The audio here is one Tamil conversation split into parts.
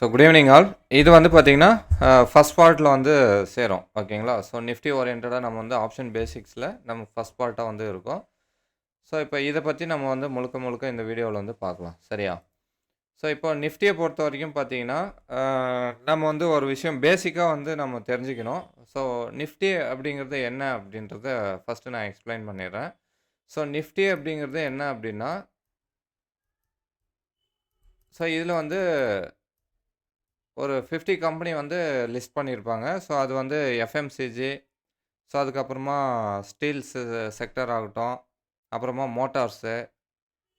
So good evening all. இது வந்து பார்த்தீங்கன்னா, ஃபர்ஸ்ட் பார்ட்ல வந்து சேரும். ஓகேங்களா? ஸோ நிஃப்டி ஓரியன்டடா நம்ம வந்து ஆப்ஷன் பேசிக்ஸ்ல நம்ம ஃபர்ஸ்ட் பார்ட்டா வந்து இருக்கும். ஸோ இப்போ இத பத்தி நம்ம வந்து முழுக்க முழுக்க இந்த வீடியோல வந்து பார்க்கலாம். சரியா? ஸோ இப்போ நிஃப்டிய பொறுத்தவரைக்கும் பார்த்தீங்கன்னா, அ நம்ம வந்து ஒரு விஷயம் பேசிக்கா வந்து நம்ம தெரிஞ்சுக்கணும். ஸோ நிஃப்டி அப்படிங்கிறது என்ன அப்படின்றத ஃபர்ஸ்ட்டு நான் எக்ஸ்ப்ளைன் பண்ணிடுறேன். ஸோ நிஃப்டி அப்படிங்கிறது என்ன அப்படின்னா, ஸோ இதில வந்து ஒரு 50 கம்பெனி வந்து லிஸ்ட் பண்ணியிருப்பாங்க. ஸோ அது வந்து எஃப்எம்சிஜி, ஸோ அதுக்கப்புறமா ஸ்டீல்ஸு செக்டர் ஆகட்டும், அப்புறமா மோட்டார்ஸு,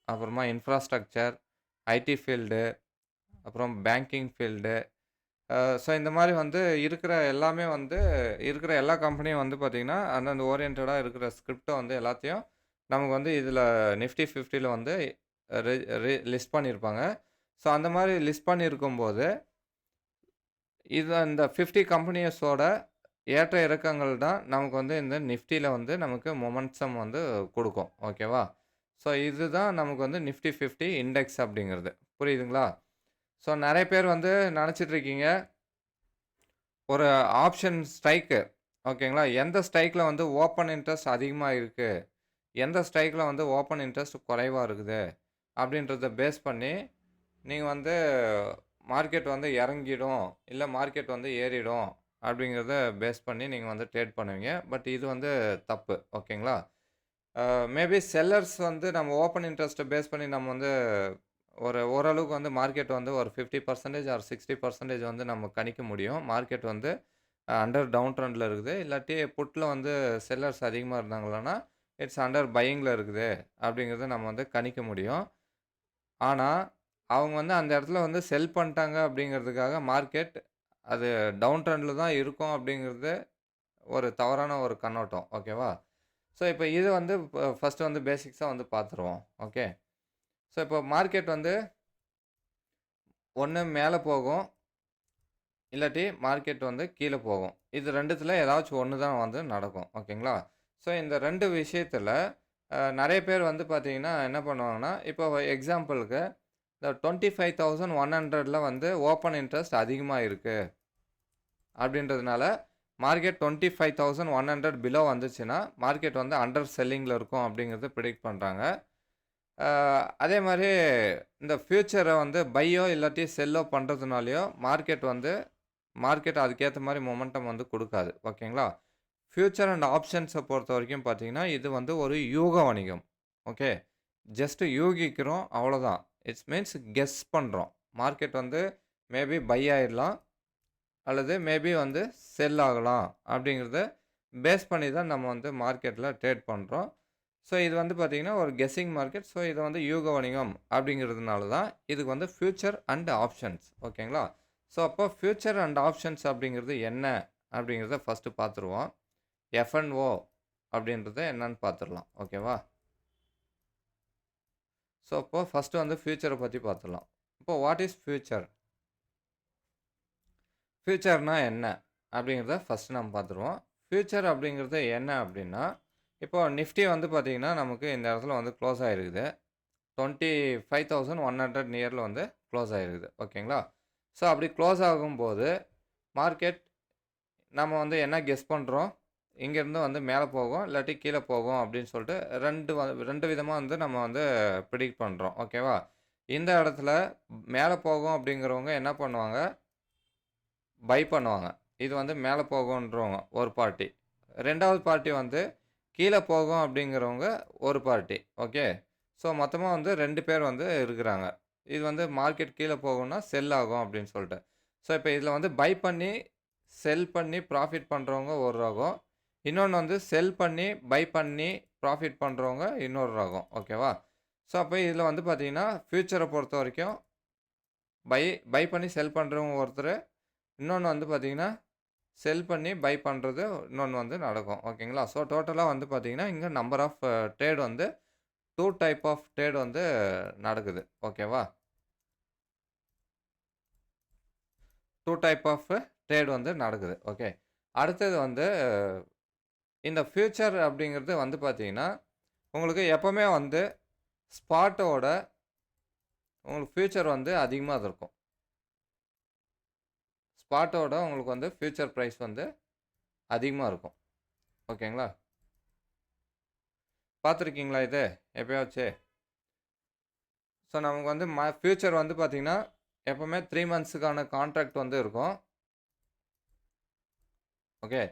அப்புறமா இன்ஃப்ராஸ்ட்ரக்சர், ஐடி ஃபீல்டு, அப்புறம் பேங்கிங் ஃபீல்டு. ஸோ இந்த மாரி வந்து இருக்கிற எல்லாமே வந்து இருக்கிற எல்லா கம்பெனியும் வந்து பார்த்தீங்கன்னா, அந்தந்த ஓரியன்டடா இருக்கிற ஸ்கிரிப்ட்ட வந்து எல்லாத்தையும் நமக்கு வந்து இதில நிஃப்டி 50ல வந்து ரி ரி லிஸ்ட் பண்ணியிருப்பாங்க. ஸோ அந்த மாரி லிஸ்ட் பண்ணியிருக்கும்போது, இது அந்த 50 கம்பெனிஸோட ஏற்ற இறக்கங்கள் தான் நமக்கு வந்து இந்த நிஃப்டில வந்து நமக்கு மொமெண்டம் வந்து குடுக்கும். ஓகேவா? ஸோ இதுதான் நமக்கு வந்து நிஃப்டி 50 இண்டெக்ஸ் அப்படிங்கிறது. புரியுதுங்களா? ஸோ நெறைய பேர் வந்து நெனச்சிட்டு இருக்கீங்க, ஒரு ஆப்ஷன் ஸ்ட்ரைக்கு ஓகேங்களா? எந்த ஸ்ட்ரைக்ல வந்து ஓப்பன் இன்ட்ரெஸ்ட் அதிகமா இருக்கு? எந்த ஸ்ட்ரைக்ல வந்து ஓப்பன் இன்ட்ரெஸ்ட் குறைவா இருக்குது? அப்படின்றத பேஸ் பண்ணி, நீங்க வந்து மார்க்கெட் வந்து இறங்கிடும், இல்ல மார்க்கெட் வந்து ஏறிடும் அப்படிங்கிறத பேஸ் பண்ணி நீங்க வந்து ட்ரேட் பண்ணுவீங்க. பட் இது வந்து தப்பு. ஓகேங்களா? மேபி செல்லர்ஸ் வந்து நம்ம ஓப்பன் இன்ட்ரெஸ்ட்ட பேஸ் பண்ணி நம்ம வந்து ஓரளவுக்கு வந்து மார்க்கெட் வந்து ஒரு 50% ஆர் 60% வந்து நம்ம கணிக்க முடியும். மார்க்கெட் வந்து அண்டர் டவுன் ட்ரெண்ட்ல இருக்குது. இல்லாட்டி புட்ல வந்து செல்லர்ஸ் அதிகமா இருந்தாங்களான்னா, இட்ஸ் அண்டர் பையிங்ல இருக்குது அப்படிங்கிறத நம்ம வந்து கணிக்க முடியும். ஆனா, அவங்க வந்து அந்த இடத்துல வந்து செல் பண்ணிட்டாங்க அப்படிங்கிறதுக்காக மார்க்கெட் அது டவுன் ட்ரெண்ட்ல தான் இருக்கும் அப்படிங்கிறது ஒரு தவறான ஒரு கண்ணோட்டம். ஓகேவா? ஸோ, இப்ப இது வந்து ஃபர்ஸ்ட்டு வந்து பேசிக்ஸா வந்து பார்த்துருவோம். ஓகே. ஸோ, இப்போ மார்க்கெட் வந்து ஒண்ணு மேல போகும், இல்லாட்டி மார்க்கெட் வந்து கீழ போகும். இது 2த்துல ஏதாச்சும் ஒண்ணு தான் வந்து நடக்கும். ஓகேங்களா? ஸோ, இந்த 2 விஷயத்துல நெறைய பேர் வந்து பார்த்தீங்கன்னா, என்ன பண்ணுவாங்கன்னா, இப்போ எக்ஸாம்பிளுக்கு இந்த 25,100ல வந்து ஓப்பன் இன்ட்ரெஸ்ட் அதிகமா இருக்கு அப்படின்றதுனால, மார்க்கெட் 25,100 பிலோ வந்துச்சுன்னா, மார்க்கெட் வந்து அண்டர் செல்லிங்ல இருக்கும் அப்படிங்கிறத பிரெடிக்ட் பண்றாங்க. அ அதே மாரி இந்த ஃபியூச்சர வந்து பையோ இல்லாட்டி செல்லோ பண்றதுனாலயோ, மார்க்கெட் அதுக்கேத்த மாரி மொமெண்டம் வந்து குடுக்காது. ஓகேங்களா? ஃபியூச்சர் அண்ட் ஆப்ஷன்ஸ பொறுத்தவரைக்கும் பார்த்தீங்கன்னா, இது வந்து ஒரு யூக வணிகம். ஓகே. ஜஸ்ட் யூகிக்கிறோம் அவ்வளோதான். இட்ஸ் மீன்ஸ் கெஸ் பண்றோம். மார்க்கெட் வந்து மேபி பை ஆயிடலாம். அல்லது மேபி வந்து செல் ஆகலாம். அப்படிங்கிறத பேஸ் பண்ணி தான் நம்ம வந்து மார்க்கெட்ல ட்ரேட் பண்றோம். ஸோ இது வந்து பார்த்தீங்கன்னா, ஒரு கெஸ்ஸிங் மார்க்கெட். ஸோ இத வந்து யூக வணிகம் அப்படிங்கிறதுனால தான் இதுக்கு வந்து ஃபியூச்சர் அண்ட் ஆப்ஷன்ஸ். ஓகேங்களா? ஸோ அப்போ ஃபியூச்சர் அண்ட் ஆப்ஷன்ஸ் அப்படிங்கிறது என்ன? அப்படிங்கிறத ஃபர்ஸ்ட்டு பார்த்துருவோம். எஃப்&ஓ அப்படின்றது என்னன்னு பார்த்துரலாம். ஓகேவா? ஸோ அப்போ ஃபர்ஸ்ட்டு வந்து ஃபியூச்சர பத்தி பார்த்துரலாம். இப்போ வாட் இஸ் ஃபியூச்சர்? ஃபியூச்சர்னா என்ன? அப்படிங்கிறத ஃபர்ஸ்ட்டு நம்ம பார்த்துருவோம். ஃபியூச்சர் அப்படிங்கிறது என்ன அப்படின்னா, இப்போ நிஃப்டி வந்து பார்த்தீங்கன்னா, நமக்கு இந்த இடத்துல வந்து க்ளோஸ் ஆயிருக்குது. 25,100 நியர்ல வந்து க்ளோஸ் ஆயிருக்குது. ஓகேங்களா? ஸோ அப்படி க்ளோஸ் ஆகும்போது, மார்க்கெட் நம்ம வந்து என்ன கெஸ் பண்றோம்? இங்கேருந்து வந்து மேல போகும், இல்லாட்டி கீழ போகும் அப்படின்னு சொல்லிட்டு 2 விதமா வந்து நம்ம வந்து பிரெடிக்ட் பண்றோம். ஓகேவா? இந்த இடத்துல மேல போகும் அப்படிங்கிறவங்க என்ன பண்ணுவாங்க? பை பண்ணுவாங்க. இது வந்து மேல போகுன்றவங்க ஒரு பார்ட்டி. 2வது பார்ட்டி வந்து கீழ போகும் அப்படிங்கிறவங்க ஒரு பார்ட்டி. ஓகே. ஸோ மொத்தமா வந்து 2 பேர் வந்து இருக்கிறாங்க. இது வந்து மார்க்கெட் கீழ போகும்னா செல் ஆகும் அப்படின்னு சொல்லிட்டு. ஸோ இப்ப இதுல வந்து பை பண்ணி, செல் பண்ணி ப்ராஃபிட் பண்றவங்க ஒரு ரகம். இன்னொன்னு வந்து செல் பண்ணி, பை பண்ணி ப்ராஃபிட் பண்றவங்க இன்னொரு ரகம். ஓகேவா? ஸோ அப்ப இதுல வந்து பார்த்தீங்கன்னா, ஃபியூச்சர பொறுத்தவரைக்கும் பை பை பண்ணி செல் பண்றவங்க ஒருத்தரு. இன்னொன்னு வந்து பார்த்தீங்கன்னா, செல் பண்ணி பை பண்றது இன்னொன்னு வந்து நடக்கும். ஓகேங்களா? ஸோ டோட்டலா வந்து பார்த்தீங்கன்னா, இங்க நம்பர் ஆஃப் ட்ரேட் வந்து 2 டைப் ஆஃப் ட்ரேட் வந்து நடக்குது. ஓகேவா? 2 டைப் ஆஃப் ட்ரேட் வந்து நடக்குது. ஓகே. அடுத்தது வந்து இந்த ஃபியூச்சர் அப்படிங்கிறது வந்து பார்த்தீங்கன்னா, உங்களுக்கு எப்பவுமே வந்து ஸ்பாட்டோட உங்களுக்கு ஃபியூச்சர் வந்து அதிகமா இருக்கும். ஸ்பாட்டோட உங்களுக்கு வந்து ஃபியூச்சர் ப்ரைஸ் வந்து அதிகமாக இருக்கும். ஓகேங்களா? பார்த்துருக்கீங்களா இது எப்பயாச்சு? ஸோ நமக்கு வந்து ஃபியூச்சர் வந்து பார்த்தீங்கன்னா, எப்பவுமே 3 மந்த்ஸுக்கான கான்ட்ராக்ட் வந்து இருக்கும். ஓகே.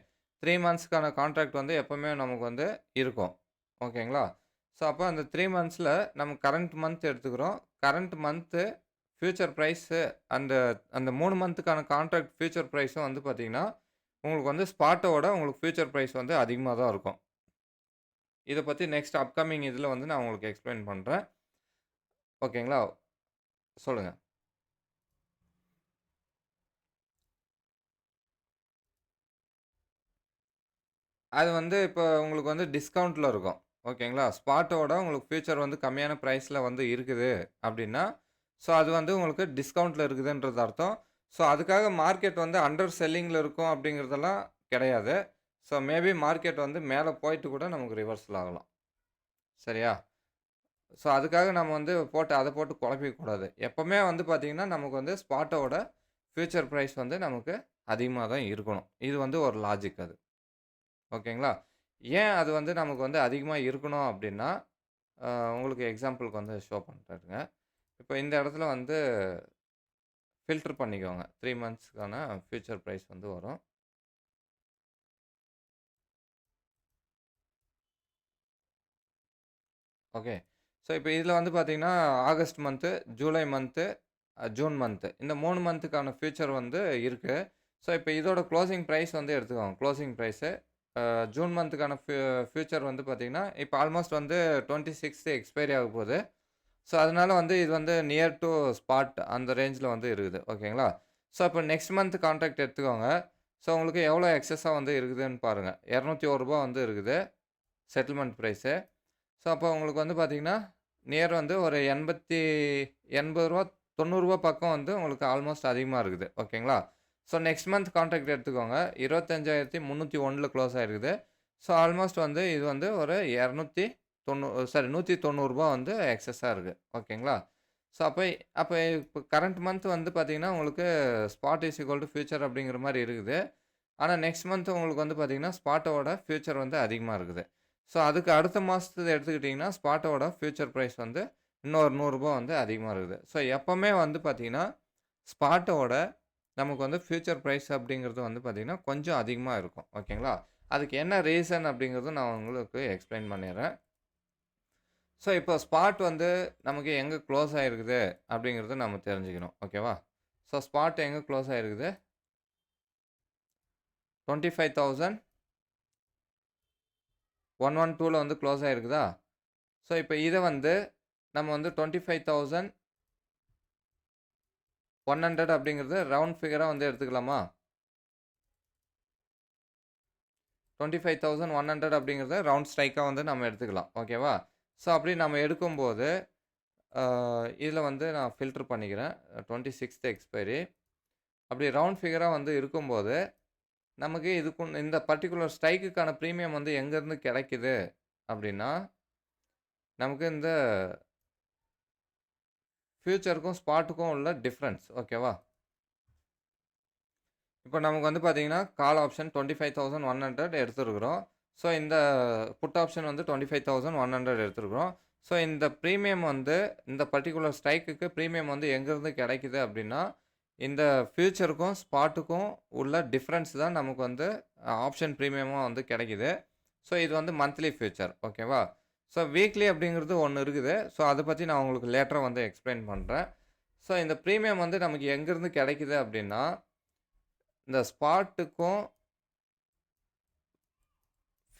3 மந்த்ஸ்க்கான கான்ட்ராக்ட் வந்து எப்பவுமே நமக்கு வந்து இருக்கும். ஓகேங்களா? ஸோ அப்போ அந்த 3 மந்த்ஸில் நம்ம கரண்ட் மந்த் எடுத்துக்கிறோம். கரண்ட் மந்த்து ஃபியூச்சர் ப்ரைஸு அந்த அந்த 3 மந்த்துக்கான கான்ட்ராக்ட் ஃபியூச்சர் ப்ரைஸும் வந்து பார்த்தீங்கன்னா, உங்களுக்கு வந்து ஸ்பாட்டோட உங்களுக்கு ஃபியூச்சர் ப்ரைஸ் வந்து அதிகமா தான் இருக்கும். இத பத்தி நெக்ஸ்ட் அப்கமிங் இதில வந்து நான் உங்களுக்கு எக்ஸ்ப்ளைன் பண்றேன். ஓகேங்களா? சொல்லுங்க. அது வந்து இப்போ உங்களுக்கு வந்து டிஸ்கவுண்ட்ல இருக்கும். ஓகேங்களா? ஸ்பாட்டோட உங்களுக்கு ஃபியூச்சர் வந்து கம்மியான பிரைஸ்ல வந்து இருக்குது அப்டின்னா, ஸோ அது வந்து உங்களுக்கு டிஸ்கவுண்ட்ல இருக்குதுன்றது அர்த்தம். ஸோ அதுக்காக மார்க்கெட் வந்து அண்டர் செல்லிங்ல இருக்கும் அப்டிங்கிறதெல்லாம் கிடையாது. ஸோ மேபி மார்க்கெட் வந்து மேல போயிட்டு கூட நமக்கு ரிவர்சல் ஆகலாம். சரியா? ஸோ அதுக்காக நம்ம வந்து அத போட்டு குழப்பிக்க கூடாது. எப்பவுமே வந்து பார்த்தீங்கன்னா, நமக்கு வந்து ஸ்பாட்டோட ஃபியூச்சர் பிரைஸ் வந்து நமக்கு அதிகமா தான் இருக்கணும். இது வந்து ஒரு லாஜிக் அது. ஓகேங்களா? ஏன் அது வந்து நமக்கு வந்து அதிகமா இருக்கணும் அப்டின்னா, அ உங்களுக்கு எக்ஸாம்பிள்க்கு வந்து ஷோ பண்றேங்க. இப்போ இந்த இடத்துல வந்து ஃபில்டர் பண்ணிக்கோங்க. 3 மந்த்ஸ்க்கான ஃபியூச்சர் பிரைஸ் வந்து வரும். ஓகே. ஸோ இப்போ இதில வந்து பார்த்தீங்கன்னா, August month, July month, June month. இந்த 3 மந்த்துக்கான ஃபியூச்சர் வந்து இருக்கு. ஸோ இப்போ இதோட குளோசிங் பிரைஸ் வந்து எடுத்துக்கோங்க. Closing price. ஜூன் மந்த்துக்கான ஃபியூச்சர் வந்து பார்த்தீங்கன்னா, இப்போ ஆல்மோஸ்ட் வந்து 26த் எக்ஸ்பைரி ஆக போகுது. ஸோ அதனால வந்து இது வந்து நியர் டூ ஸ்பாட் அந்த ரேஞ்சில வந்து இருக்குது. ஓகேங்களா? ஸோ இப்போ நெக்ஸ்ட் மந்த் கான்ட்ராக்ட் எடுத்துக்கோங்க. ஸோ உங்களுக்கு எவ்வளோ எக்ஸஸா வந்து இருக்குதுன்னு பாருங்க. ரூ. 201 வந்து இருக்குது. Settlement prize. ஸோ அப்போ உங்களுக்கு வந்து பார்த்தீங்கன்னா, நியர் வந்து ஒரு ரூ. 80 ரூ. 90 பக்கம் வந்து உங்களுக்கு ஆல்மோஸ்ட் அதிகமா இருக்குது. ஓகேங்களா? ஸோ நெக்ஸ்ட் மந்த் கான்ட்ராக்ட் எடுத்துக்கோங்க. 25,301ல க்ளோஸ் ஆயிருக்குது. ஸோ ஆல்மோஸ்ட் வந்து இது வந்து ஒரு 290 ரூ. 190 வந்து எக்ஸஸா இருக்கு. ஓகேங்களா? ஸோ அப்ப அப்ப இப்ப கரண்ட் மந்த் வந்து பார்த்தீங்கன்னா, உங்களுக்கு spot is equal to future அப்படிங்கிற மாரி இருக்குது. ஆனா நெக்ஸ்ட் மந்த் உங்களுக்கு வந்து பார்த்தீங்கன்னா, ஸ்பாட்டோட ஃபியூச்சர் வந்து அதிகமா இருக்குது. ஸோ அதுக்கு அடுத்த மாசத்துது எடுத்துக்கிட்டீங்கன்னா, ஸ்பாட்டோட ஃபியூச்சர் பிரைஸ் வந்து இன்னொரு ரூ. 100 வந்து அதிகமா இருக்குது. ஸோ எப்பவுமே வந்து பார்த்தீங்கன்னா, ஸ்பாட்டோட நமக்கு வந்து ஃபியூச்சர் பிரைஸ் அப்படிங்கிறது வந்து பார்த்தீங்கன்னா, கொஞ்சம் அதிகமா இருக்கும். ஓகேங்களா? அதுக்கு என்ன ரீசன் அப்படிங்கிறதும் நான் உங்களுக்கு எக்ஸ்ப்ளைன் பண்ணிர்றேன். ஸோ இப்போ ஸ்பாட் வந்து நமக்கு எங்க க்ளோஸ் ஆயிருக்குது அப்படிங்கிறத நம்ம தெரிஞ்சுக்கணும். ஓகேவா? ஸோ ஸ்பாட் எங்க க்ளோஸ் ஆயிருக்குது? 25,112ல வந்து க்ளோஸ் ஆயிருக்குதா? ஸோ இப்போ இத வந்து நம்ம வந்து 25,100 அப்படிங்கிறது ரவுண்ட் ஃபிகரா வந்து எடுத்துக்கலாமா? 25,100 அப்படிங்கிறத ரவுண்ட் ஸ்ட்ரைக்கா வந்து நம்ம எடுத்துக்கலாம். ஓகேவா? ஸோ அப்படி நம்ம எடுக்கும்போது, அ இதில வந்து நான் ஃபில்டர் பண்ணிக்கிறேன். 26த் எக்ஸ்பைரி. அப்படி ரவுண்ட் ஃபிகரா வந்து இருக்கும்போது, நமக்கு இந்த பர்ட்டிகுலர் ஸ்ட்ரைக்குக்கான பிரீமியம் வந்து எங்கேருந்து கிடைக்குது அப்படின்னா, நமக்கு இந்த ஃபியூச்சருக்கும், ஸ்பாட்டுக்கும் உள்ள டிஃபரன்ஸ். ஓகேவா? இப்போ நமக்கு வந்து பார்த்தீங்கன்னா, கால் ஆப்ஷன் 25,100 எடுத்திருக்கிறோம். ஸோ இந்த புட் ஆப்ஷன் வந்து 25,100 எடுத்திருக்கிறோம். ஸோ இந்த பிரீமியம் வந்து இந்த பர்ட்டிகுலர் ஸ்ட்ரைக்குக்கு பிரீமியம் வந்து எங்கேருந்து கிடைக்குது அப்படின்னா, இந்த ஃபியூச்சருக்கும், ஸ்பாட்டுக்கும் உள்ள டிஃபரன்ஸ் தான் நமக்கு வந்து ஆப்ஷன் பிரீமியமா வந்து கிடைக்குது. ஸோ இது வந்து மந்த்லி ஃபியூச்சர். ஓகேவா? ஸோ வீக்லி அப்படிங்கிறது ஒண்ணு இருக்குது. ஸோ அத பத்தி நான் உங்களுக்கு லேட்டரா வந்து எக்ஸ்ப்ளைன் பண்றேன். ஸோ இந்த பிரீமியம் வந்து நமக்கு எங்கேருந்து கிடைக்குது அப்படின்னா, இந்த ஸ்பாட்டுக்கும்,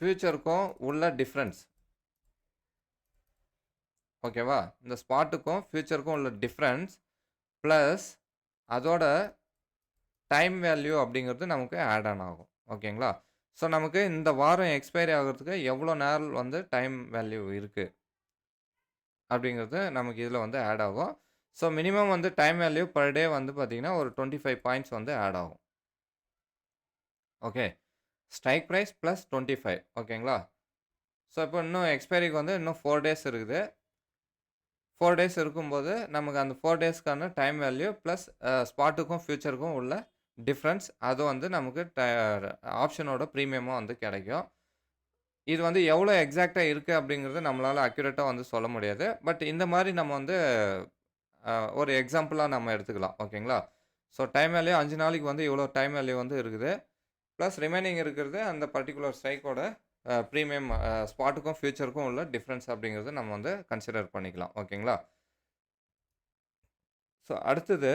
ஃபியூச்சருக்கும் உள்ள டிஃபரன்ஸ். ஓகேவா? இந்த ஸ்பாட்டுக்கும், ஃபியூச்சருக்கும் உள்ள டிஃபரன்ஸ் பிளஸ் அதோட டைம் வேல்யூ அப்படிங்கிறது நமக்கு ஆட் ஆன் ஆகும். ஓகேங்களா? ஸோ நமக்கு இந்த வாரம் எக்ஸ்பைரி ஆகுறதுக்கு எவ்வளோ நாள் வந்து டைம் வேல்யூ இருக்கு அப்படிங்கிறது நமக்கு இதில வந்து ஆட் ஆகும். ஸோ மினிமம் வந்து டைம் வேல்யூ பெர் டே வந்து பார்த்தீங்கன்னா, ஒரு 25 பாயிண்ட்ஸ் வந்து ஆட் ஆகும். ஓகே. ஸ்ட்ரைக் பிரைஸ் பிளஸ் 25 ஓகேங்களா? ஸோ இப்போ இன்னும் எக்ஸ்பைரிக்கு வந்து இன்னும் 4 டேஸ் இருக்குது. 4 டேஸ் இருக்கும்போது, நமக்கு அந்த 4 டேஸ்க்கான டைம் வேல்யூ பிளஸ் ஸ்பாட்டுக்கும், ஃபியூச்சருக்கும் உள்ள டிஃபரன்ஸ் அது வந்து நமக்கு ஆப்ஷனோட பிரீமியமா வந்து கிடைக்கும். இது வந்து எவ்வளோ எக்ஸாக்ட்டா இருக்கு அப்படிங்கிறத நம்மளால அக்யூரேட்டா வந்து சொல்ல முடியாது. பட் இந்த மாரி நம்ம வந்து ஒரு எக்ஸாம்பிளா நம்ம எடுத்துக்கலாம். ஓகேங்களா? ஸோ டைம் வேல்யூ 5 நாளைக்கு வந்து இவ்வளோ டைம் வேல்யூ வந்து இருக்குது. பிளஸ் ரிமைனிங் இருக்கிறது அந்த பர்ட்டிகுலர் ஸ்ட்ரைக்கோட பிரீமியம் ஸ்பாட்டுக்கும், ஃபியூச்சருக்கும் உள்ள டிஃபரன்ஸ் அப்படிங்கிறத நம்ம வந்து கன்சிடர் பண்ணிக்கலாம். ஓகேங்களா? ஸோ அடுத்தது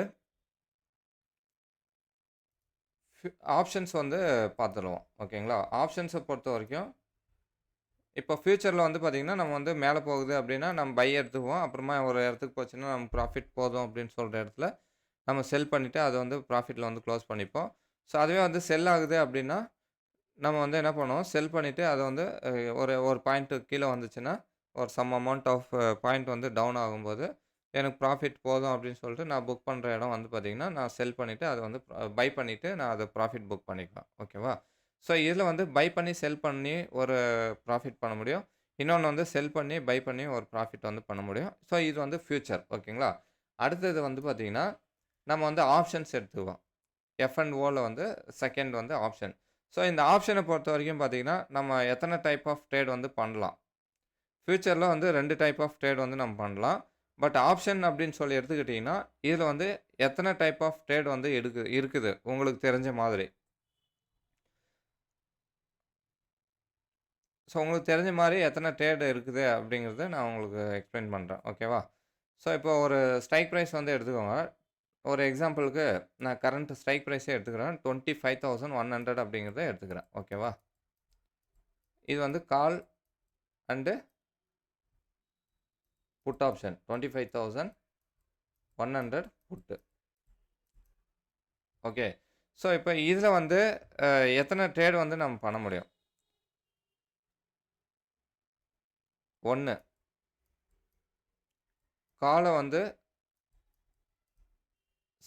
ஆப்ஷன்ஸ் வந்து பார்த்துருவோம். ஓகேங்களா? ஆப்ஷன்ஸ பொறுத்தவரைக்கும் இப்போ ஃபியூச்சர்ல வந்து பார்த்தீங்கன்னா, நம்ம வந்து மேல போகுது அப்படின்னா, நம்ம பை எடுத்துக்குவோம். அப்புறமா ஒரு இடத்துக்கு போச்சுன்னா, நமக்கு ப்ராஃபிட் போதும் அப்படின்னு சொல்ற இடத்துல, நம்ம செல் பண்ணிட்டு அத வந்து ப்ராஃபிட்ல வந்து க்ளோஸ் பண்ணிப்போம். ஸோ அதுவே வந்து செல் ஆகுது அப்படின்னா, நம்ம வந்து என்ன பண்ணுவோம், செல் பண்ணிட்டு அத வந்து ஒரு ஒரு பாயிண்ட் கீழ வந்துச்சுன்னா, ஒரு சம் அமௌண்ட் ஆஃப் பாயிண்ட் வந்து டவுன் ஆகும்போது, எனக்கு ப்ராஃபிட் போதும் அப்படின்னு சொல்லிட்டு நான் புக் பண்ற இடம் வந்து பார்த்தீங்கன்னா, நான் செல் பண்ணிட்டு அத வந்து பை பண்ணிட்டு நான் அத ப்ராஃபிட் புக் பண்ணிக்கலாம். ஓகேவா? ஸோ இதில வந்து பை பண்ணி, செல் பண்ணி ஒரு ப்ராஃபிட் பண்ண முடியும். இன்னொன்னு வந்து செல் பண்ணி, பை பண்ணி ஒரு ப்ராஃபிட் வந்து பண்ண முடியும். ஸோ இது வந்து ஃபியூச்சர். ஓகேங்களா? அடுத்தது வந்து பார்த்தீங்கன்னா, நம்ம வந்து ஆப்ஷன்ஸ் எடுத்துக்குவோம். எஃப் அண்ட் ஓல வந்து செகண்ட் வந்து ஆப்ஷன். ஸோ இந்த ஆப்ஷன பொறுத்தவரைக்கும் பார்த்தீங்கன்னா, நம்ம எத்தன டைப் ஆஃப் ட்ரேட் வந்து பண்ணலாம். ஃபியூச்சர்ல வந்து 2 டைப் ஆஃப் ட்ரேட் வந்து நம்ம பண்ணலாம். பட் ஆப்ஷன் அப்படின்னு சொல்லி எடுத்துக்கிட்டீங்கன்னா, இதில வந்து எத்தன டைப் ஆஃப் ட்ரேட் வந்து இருக்குது உங்களுக்கு தெரிஞ்ச மாதிரி. ஸோ உங்களுக்கு தெரிஞ்ச மாரி எத்தன ட்ரேட் இருக்குது அப்படிங்கிறத நான் உங்களுக்கு எக்ஸ்பிளைன் பண்றேன். ஓகேவா? ஸோ இப்போ ஒரு ஸ்ட்ரைக் பிரைஸ் வந்து எடுத்துக்கோங்க. ஒரு எக்ஸாம்பிளுக்கு நான் கரண்ட் ஸ்ட்ரைக் பிரைஸே எடுத்துக்கிறேன். 25,100 அப்படிங்கிறத எடுத்துக்கிறேன். ஓகேவா? இது வந்து call and put option 25,100 put. Okay. So இப்போ இதில வந்து எத்தன ட்ரேட் வந்து நம்ம பண்ண முடியும்? 1 கால வந்து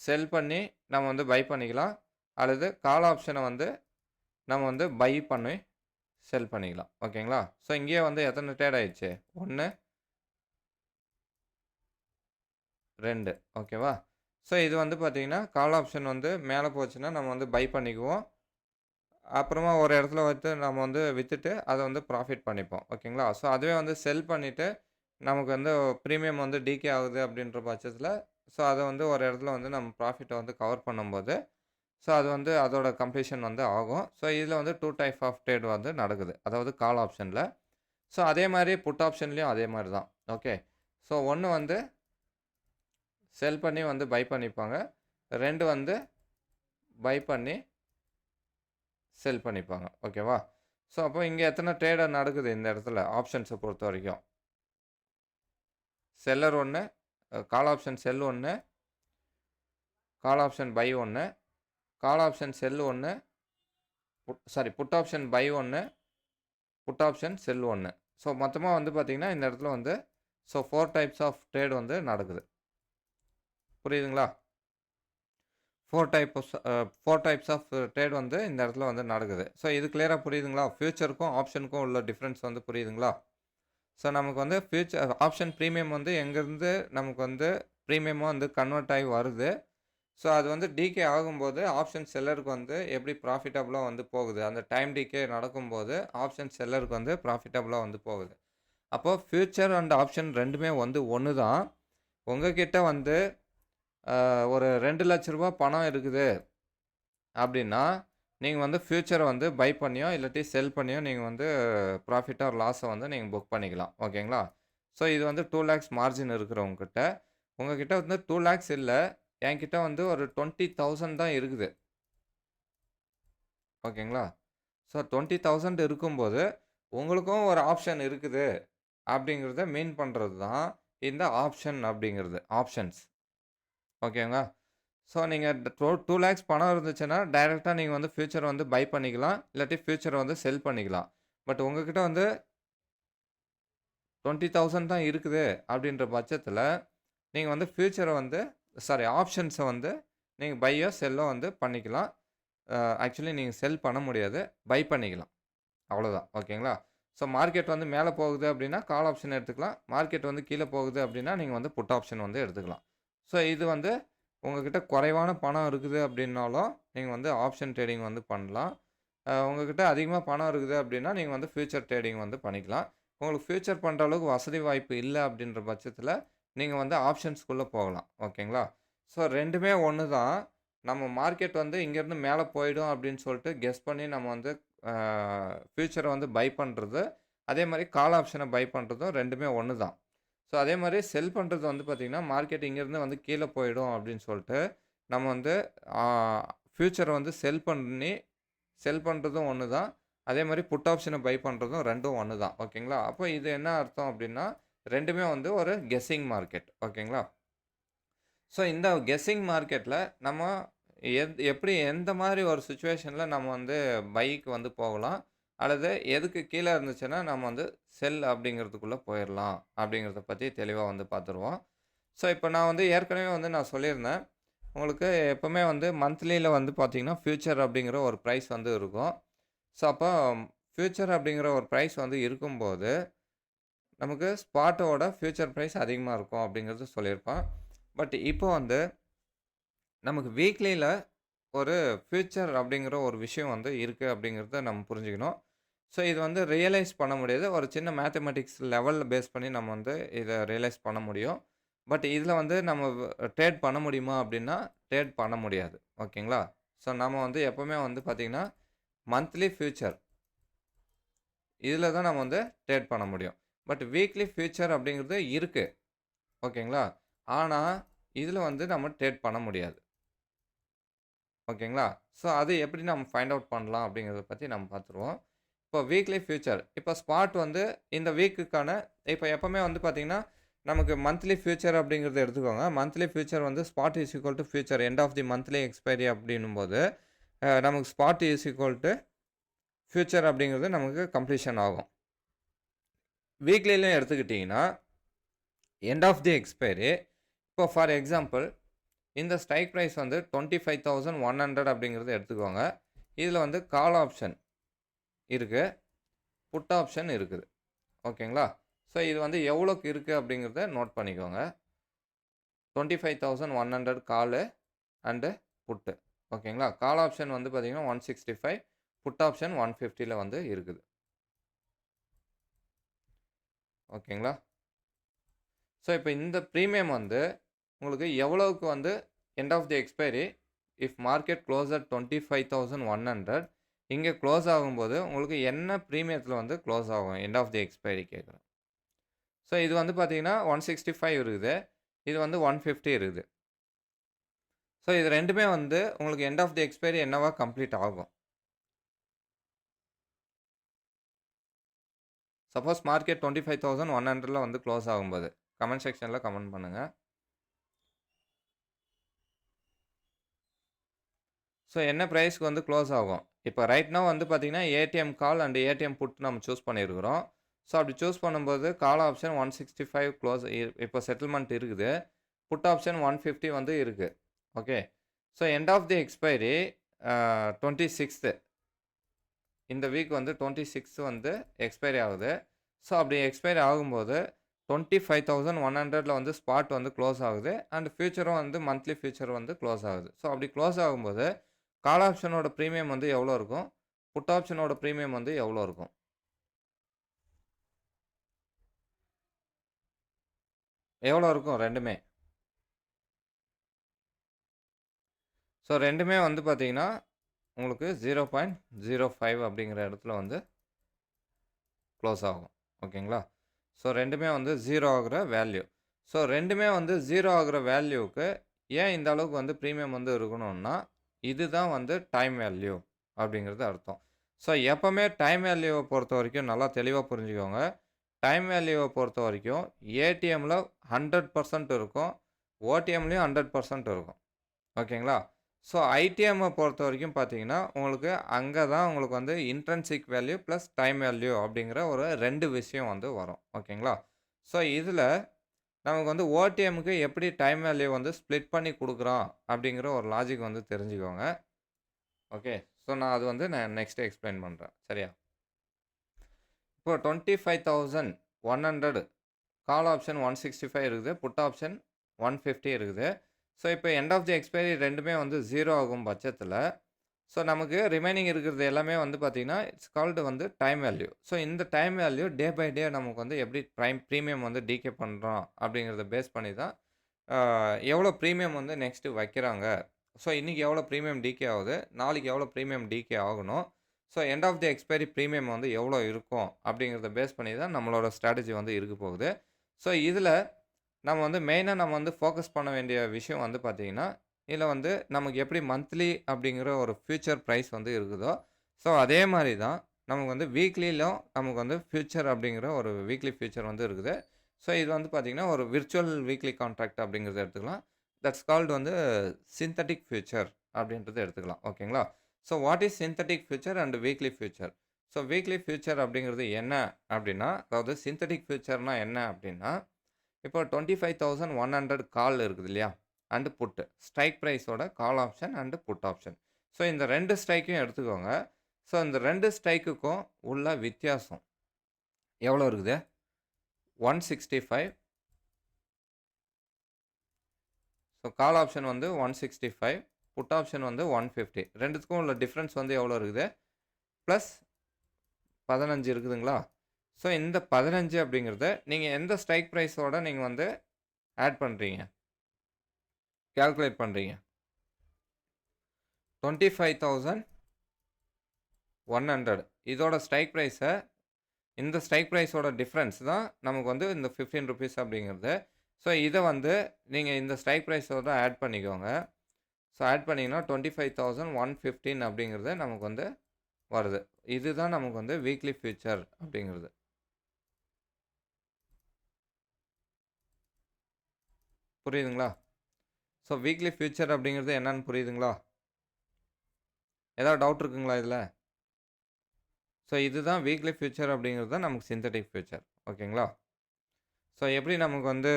செல் பண்ணி நம்ம வந்து பை பண்ணிக்கலாம். அல்லது கால் ஆப்ஷன வந்து நம்ம வந்து பை பண்ணி செல் பண்ணிக்கலாம். ஓகேங்களா? ஸோ இங்கேயே வந்து எத்தன ட்ரேட் ஆயிடுச்சு? 1, 2 ஓகேவா? ஸோ இது வந்து பார்த்தீங்கன்னா, கால் ஆப்ஷன் வந்து மேல போச்சுன்னா நம்ம வந்து பை பண்ணிக்குவோம். அப்புறமா ஒரு இடத்துல வந்து நம்ம வந்து வித்துட்டு அத வந்து ப்ராஃபிட் பண்ணிப்போம். ஓகேங்களா? ஸோ அதுவே வந்து செல் பண்ணிட்டு நமக்கு வந்து பிரீமியம் வந்து டீகே ஆகுது அப்படின்ற பட்சத்தில, ஸோ அத வந்து ஒரு இடத்துல வந்து நம்ம ப்ராஃபிட்ட வந்து கவர் பண்ணும்போது, ஸோ அது வந்து அதோட கம்ப்ளீஷன் வந்து ஆகும். ஸோ இதில வந்து 2 டைப் ஆஃப் ட்ரேட் வந்து நடக்குது. அதாவது கால் ஆப்ஷன்ல. ஸோ அதே மாரி புட் ஆப்ஷன்லயும் அதே மாரி தான். ஓகே. ஸோ 1 வந்து செல் பண்ணி வந்து பை பண்ணிப்பாங்க. 2 வந்து பை பண்ணி செல் பண்ணிப்பாங்க. ஓகேவா? ஸோ அப்போ இங்க எத்தன ட்ரேட் நடக்குது இந்த இடத்துல ஆப்ஷன்ஸ பொறுத்தவரைக்கும். Seller 1, call option sell 1, call option buy 1, call option sell 1, put option buy 1, put option sell 1. So மொத்தமா வந்து பார்த்தீங்கன்னா, இந்த இடத்துல வந்து 4 டைப்ஸ் ஆஃப் ட்ரேட் வந்து நடக்குது. புரியுதுங்களா? 4 டைப்ஸ் ஆஃப் ட்ரேட் வந்து இந்த இடத்துல வந்து நடக்குது. ஸோ இது கிளியரா புரியுதுங்களா? ஃபியூச்சருக்கும், ஆப்ஷனுக்கும் உள்ள டிஃபரன்ஸ் வந்து புரியுதுங்களா? ஸோ நமக்கு வந்து ஆப்ஷன் பிரீமியம் வந்து எங்கேருந்து நமக்கு வந்து பிரீமியமா வந்து கன்வெர்ட் ஆகி வருது. ஸோ அது வந்து டீகே ஆகும்போது ஆப்ஷன் செல்லருக்கு வந்து எப்படி ப்ராஃபிட்டபுளா வந்து போகுது. அந்த டைம் டீகே நடக்கும்போது ஆப்ஷன் செல்லருக்கு வந்து ப்ராஃபிட்டபுளா வந்து போகுது. அப்போ ஃபியூச்சர் அண்ட் ஆப்ஷன் 2மே வந்து ஒண்ணு தான். உங்ககிட்ட வந்து ஒரு ரூ. 2,00,000 பணம் இருக்குது அப்படின்னா, நீங்க வந்து ஃபியூச்சர வந்து பை பண்ணியோ, இல்லாட்டி செல் பண்ணியோ நீங்க வந்து ப்ராஃபிட் ஆர் லாஸ வந்து நீங்க புக் பண்ணிக்கலாம். ஓகேங்களா? ஸோ இது வந்து 2,00,000 மார்ஜின் இருக்கிறவங்ககிட்ட. உங்ககிட்ட வந்து 2,00,000 இல்ல. என்கிட்ட வந்து ஒரு 20,000 தான் இருக்குது. ஓகேங்களா? ஸோ 20,000 இருக்கும்போது, உங்களுக்கும் ஒரு ஆப்ஷன் இருக்குது அப்படிங்கிறத மீன் பண்றது தான் இந்த ஆப்ஷன் அப்படிங்கிறது. ஆப்ஷன்ஸ். ஓகேங்களா? ஸோ நீங்க 2,00,000 பணம் இருந்துச்சுன்னா, டைரக்ட்டா நீங்க வந்து ஃபியூச்சர் வந்து பை பண்ணிக்கலாம். இல்லாட்டி ஃபியூச்சர வந்து செல் பண்ணிக்கலாம். பட் உங்ககிட்ட வந்து 20,000 தான் இருக்குது அப்படின்ற பட்சத்தில, நீங்க வந்து ஃபியூச்சர வந்து ஆப்ஷன்ஸ வந்து நீங்க பையோ, செல்லோ வந்து பண்ணிக்கலாம். ஆக்சுவலி நீங்க செல் பண்ண முடியாது. பை பண்ணிக்கலாம். அவ்வளோதான். ஓகேங்களா? ஸோ மார்க்கெட் வந்து மேல போகுது அப்படின்னா, கால் ஆப்ஷன் எடுத்துக்கலாம். மார்க்கெட் வந்து கீழ போகுது அப்படின்னா, நீங்க வந்து புட் ஆப்ஷன் வந்து எடுத்துக்கலாம். ஸோ இது வந்து உங்ககிட்ட குறைவான பணம் இருக்குது அப்படின்னாலும், நீங்க வந்து ஆப்ஷன் ட்ரேடிங் வந்து பண்ணலாம். உங்ககிட்ட அதிகமா பணம் இருக்குது அப்படின்னா, நீங்க வந்து ஃபியூச்சர் ட்ரேடிங் வந்து பண்ணிக்கலாம். உங்களுக்கு ஃபியூச்சர் பண்ற அளவுக்கு வசதி வாய்ப்பு இல்ல அப்படின்ற பட்சத்தில, நீங்க வந்து ஆப்ஷன்ஸ்குள்ள போகலாம். ஓகேங்களா? ஸோ 2மே ஒண்ணு தான். நம்ம மார்க்கெட் வந்து இங்கேருந்து மேல போயிடும் அப்படின்னு சொல்லிட்டு கெஸ் பண்ணி நம்ம வந்து அ ஃபியூச்சர வந்து பை பண்றது, அதே மாரி கால் ஆப்ஷன பை பண்றதும் 2மே ஒண்ணு தான். ஸோ அதே மாரி செல் பண்றது வந்து பார்த்தீங்கன்னா, மார்க்கெட் இங்கேருந்து வந்து கீழ போயிடும் அப்படின்னு சொல்லிட்டு, நம்ம வந்து ஆ ஃபியூச்சர வந்து செல் பண்றதும் ஒண்ணு தான். அதே மாரி புட் ஆப்ஷன பை பண்றதும் 2ம் ஒண்ணு தான். ஓகேங்களா? அப்போ இது என்ன அர்த்தம் அப்டின்னா, 2மே வந்து ஒரு கெஸ்ஸிங் மார்க்கெட். ஓகேங்களா? ஸோ இந்த கெஸ்ஸிங் மார்க்கெட்ல நம்ம எப்படி எந்த மாரி ஒரு சிச்சுவேஷன்ல நம்ம வந்து பைக்கு வந்து போகலாம்? அல்லது எதுக்கு கீழ இருந்துச்சுன்னா, நம்ம வந்து செல் அப்படிங்கிறதுக்குள்ள போயிரலாம். அப்படிங்கிறத பத்தி தெளிவா வந்து பார்த்துருவோம். ஸோ இப்ப நான் வந்து ஏற்கனவே வந்து நான் சொல்லியிருந்தேன். உங்களுக்கு எப்பவுமே வந்து மந்த்லில வந்து பார்த்தீங்கன்னா, ஃபியூச்சர் அப்படிங்கிற ஒரு பிரைஸ் வந்து இருக்கும். ஸோ, அப்போ ஃபியூச்சர் அப்படிங்கிற ஒரு பிரைஸ் வந்து இருக்கும்போது, நமக்கு ஸ்பாட்டோட ஃபியூச்சர் பிரைஸ் அதிகமா இருக்கும் அப்படிங்கிறது சொல்லியிருப்பான். பட் இப்போ வந்து நமக்கு வீக்லில ஒரு ஃபியூச்சர் அப்படிங்கிற ஒரு விஷயம் வந்து இருக்கு அப்படிங்கிறத நம்ம புரிஞ்சுக்கணும். ஸோ, இது வந்து ரியலைஸ் பண்ண முடியாது. ஒரு சின்ன மேத்தமேட்டிக்ஸ் லெவல்ல பேஸ் பண்ணி நம்ம வந்து இத ரியலைஸ் பண்ண முடியும். பட் இதில வந்து நம்ம ட்ரேட் பண்ண முடியுமா அப்படின்னா, ட்ரேட் பண்ண முடியாது. ஓகேங்களா? ஸோ, நம்ம வந்து எப்பவுமே வந்து பார்த்தீங்கன்னா, மந்த்லி ஃபியூச்சர் இதில தான் நம்ம வந்து ட்ரேட் பண்ண முடியும். பட் வீக்லி ஃபியூச்சர் அப்படிங்கிறது இருக்கு. ஓகேங்களா? ஆனா, இதில வந்து நம்ம ட்ரேட் பண்ண முடியாது. ஓகேங்களா? ஸோ, அது எப்படி நம்ம ஃபைண்ட் அவுட் பண்ணலாம் அப்படிங்கிறத பத்தி நம்ம பார்த்துருவோம். இப்போ வீக்லி ஃபியூச்சர் இப்போ ஸ்பாட் வந்து இந்த வீக்குக்கான இப்போ எப்பவுமே வந்து பார்த்தீங்கன்னா, நமக்கு மந்த்லி ஃபியூச்சர் அப்படிங்கிறத எடுத்துக்கோங்க. மந்த்லி ஃபியூச்சர் வந்து spot is equal to future end of the monthly expiry அப்படின்னும்போது, நமக்கு spot is equal to future அப்படிங்கிறது நமக்கு கம்ப்ளீஷன் ஆகும். வீக்லிலயும் எடுத்துக்கிட்டீங்கன்னா, எண்ட் ஆஃப் தி எக்ஸ்பைரி இப்போ ஃபார் எக்ஸாம்பிள் இந்த ஸ்ட்ரைக் பிரைஸ் வந்து 25,100 அப்படிங்கிறத எடுத்துக்கோங்க. இதில வந்து கால் ஆப்ஷன் இருக்கு. புட் ஆப்ஷன் இருக்குது. ஓகேங்களா? ஸோ இது வந்து எவ்வளோக்கு இருக்கு அப்படிங்கிறத நோட் பண்ணிக்கோங்க. 25,100 காலு அண்டு புட்டு. ஓகேங்களா? கால் ஆப்ஷன் வந்து பார்த்தீங்கன்னா 165 புட் ஆப்ஷன் 150ல வந்து இருக்குது. ஓகேங்களா? ஸோ இப்போ இந்த பிரீமியம் வந்து உங்களுக்கு எவ்வளவுக்கு வந்து end of the expiry if market close at 25,100 இங்கே க்ளோஸ் ஆகும்போது உங்களுக்கு என்ன பிரீமியத்தில் வந்து க்ளோஸ் ஆகும் எண்ட் ஆஃப் தி எக்ஸ்பைரி கேட்குறேன். ஸோ இது வந்து பார்த்தீங்கன்னா 165 இருக்குது. இது வந்து 150 இருக்குது. ஸோ இது 2மே வந்து உங்களுக்கு எண்ட் ஆஃப் தி எக்ஸ்பைரி என்னவா கம்ப்ளீட் ஆகும். சப்போஸ் மார்க்கெட் 25,100ல வந்து க்ளோஸ் ஆகும்போது கமெண்ட் செக்ஷனில் கமெண்ட் பண்ணுங்கள். ஸோ என்ன ப்ரைஸ்க்கு வந்து க்ளோஸ் ஆகும். இப்போ ரைட் நவ் வந்து பார்த்தீங்கன்னா, ATM call and ATM put நம்ம சூஸ் பண்ணியிருக்கிறோம். ஸோ அப்படி சூஸ் பண்ணும்போது கால் ஆப்ஷன் 165 க்ளோஸ் இப்போ செட்டில்மெண்ட் இருக்குது. புட் ஆப்ஷன் 150 வந்து இருக்கு. Okay. So end of the expiry 26th இந்த வீக் வந்து 26th வந்து எக்ஸ்பைரி ஆகுது. ஸோ அப்படி எக்ஸ்பைரி ஆகும்போது 25,100ல வந்து ஸ்பாட் வந்து க்ளோஸ் ஆகுது. அண்ட் ஃபியூச்சரும் வந்து மந்த்லி ஃபியூச்சர் வந்து க்ளோஸ் ஆகுது. ஸோ அப்படி க்ளோஸ் ஆகும்போது கால் ஆப்ஷனோட பிரீமியம் வந்து எவ்வளோ இருக்கும்? புட் ஆப்ஷனோட பிரீமியம் வந்து எவ்வளோ இருக்கும்? எவ்வளோ இருக்கும் 2மே? ஸோ 2மே வந்து பார்த்தீங்கன்னா, உங்களுக்கு 0.05 அப்படிங்கிற இடத்துல வந்து க்ளோஸ் ஆகும். ஓகேங்களா? ஸோ 2மே வந்து 0 ஆகுற வேல்யூ. ஸோ 2மே வந்து 0 ஆகுற வேல்யூவுக்கு ஏன் இந்த அளவுக்கு வந்து பிரீமியம் வந்து இருக்கணும்னா, இதுதான் வந்து டைம் வேல்யூ அப்படிங்கிறது அர்த்தம். ஸோ எப்பவுமே டைம் வேல்யூவ பொறுத்தவரைக்கும் நல்லா தெளிவா புரிஞ்சுக்கோங்க. டைம் வேல்யூவ பொறுத்தவரைக்கும் ஏடிஎம்ல 100% இருக்கும். ஓடிஎம்லயும் 100% இருக்கும். ஓகேங்களா? ஸோ ஐடிஎம்ம பொறுத்தவரைக்கும் பார்த்தீங்கன்னா, உங்களுக்கு அங்க தான் உங்களுக்கு வந்து intrinsic value plus time value அப்படிங்கிற ஒரு 2 விஷயம் வந்து வரும். ஓகேங்களா? ஸோ இதில நமக்கு வந்து ஓடிஎம்க்கு எப்படி டைம் வேல்யூ வந்து ஸ்ப்ளிட் பண்ணி குடுக்குறோம் அப்படிங்கிற ஒரு லாஜிக் வந்து தெரிஞ்சுக்கோங்க. ஓகே. ஸோ நான் அது வந்து நெக்ஸ்ட் எக்ஸ்பிளைன் பண்றேன். சரியா? இப்போ 25,100 கால் ஆப்ஷன் 165 இருக்குது. புட் ஆப்ஷன் 150 இருக்குது. ஸோ இப்போ எண்ட் ஆஃப் தி எக்ஸ்பைரி ரெண்டுமே வந்து 0 ஆகும் பட்சத்தில, ஸோ நமக்கு ரிமைனிங் இருக்கிறது எல்லாமே வந்து பார்த்தீங்கன்னா, இட்ஸ் கால்டு வந்து டைம் வேல்யூ. ஸோ இந்த time value day by day நமக்கு வந்து எப்படி பிரீமியம் வந்து டீகே பண்றோம் அப்படிங்கிறத பேஸ் பண்ணி தான், ஆ எவ்வளோ பிரீமியம் வந்து நெக்ஸ்ட் வைக்கிறாங்க. ஸோ இன்னைக்கு எவ்வளோ பிரீமியம் டீகே ஆகுது, நாளைக்கு எவ்வளோ பிரீமியம் டீகே ஆகணும். So end of the expiry premium வந்து எவ்வளோ இருக்கும் அப்படிங்கிறத பேஸ் பண்ணி தான் நம்மளோட ஸ்ட்ராட்டஜி வந்து இருக்க போகுது. ஸோ இதில நம்ம வந்து மெயினா நம்ம வந்து ஃபோக்கஸ் பண்ண வேண்டிய விஷயம் வந்து பார்த்தீங்கன்னா, இதில வந்து நமக்கு எப்படி மந்த்லி அப்படிங்கிற ஒரு ஃபியூச்சர் பிரைஸ் வந்து இருக்குதோ, ஸோ அதே மாரி தான் நமக்கு வந்து வீக்லிலும் நமக்கு வந்து ஃபியூச்சர் அப்படிங்கிற ஒரு வீக்லி ஃபியூச்சர் வந்து இருக்குது. ஸோ இது வந்து பார்த்தீங்கன்னா, ஒரு விர்ச்சுவல் வீக்லி கான்ட்ராக்ட் அப்படிங்கிறத எடுத்துக்கலாம். தட்ஸ் கால்ட் வந்து சிந்தெடிக் ஃபியூச்சர் அப்படின்றத எடுத்துக்கலாம். ஓகேங்களா? So what is synthetic future and weekly future? So weekly future அப்படிங்கிறது என்ன அப்படின்னா, அதாவது சிந்தெடிக் ஃபியூச்சர்னா என்ன அப்படின்னா, இப்போ 25,100 கால் இருக்குது இல்லையா? And put. ஸ்ட்ரைக் பிரைஸோட call option and put option. So இந்த 2 ஸ்ட்ரைக்கையும் எடுத்துக்கோங்க. ஸோ இந்த 2 ஸ்ட்ரைக்குக்கும் உள்ள வித்தியாசம் எவ்வளோ இருக்குது? 165. ஸோ கால் ஆப்ஷன் வந்து 165, புட் ஆப்ஷன் வந்து 150. 2த்துக்கும் உள்ள டிஃபரன்ஸ் வந்து எவ்வளோ இருக்குது? ப்ளஸ் 15 இருக்குதுங்களா? ஸோ இந்த 15 அப்படிங்கிறத நீங்க எந்த ஸ்ட்ரைக் பிரைஸோட நீங்க வந்து ஆட் பண்றீங்க? கால்குலேட் பண்றீங்க. 25,100 இதோட ஸ்ட்ரைக் பிரைஸ இந்த ஸ்ட்ரைக் பிரைஸோட டிஃபரன்ஸ் தான் நமக்கு வந்து இந்த ₹15 அப்படிங்கிறது. ஸோ இத வந்து நீங்க இந்த ஸ்ட்ரைக் பிரைஸோட ஆட் பண்ணிக்கோங்க. ஸோ ஆட் பண்ணீங்கன்னா 25,115 அப்படிங்கிறது நமக்கு வந்து வருது. இதுதான் நமக்கு வந்து வீக்லி ஃபியூச்சர் அப்படிங்கிறது. புரியுதுங்களா? ஸோ வீக்லி ஃபியூச்சர் அப்படிங்கிறது என்னன்னு புரியுதுங்களா? ஏதாவது டவுட் இருக்குங்களா இதுல? ஸோ இதுதான் வீக்லி ஃபியூச்சர் அப்படிங்கிறது தான் நமக்கு சிந்தெடிக் ஃபியூச்சர். ஓகேங்களா? ஸோ எப்படி நமக்கு வந்து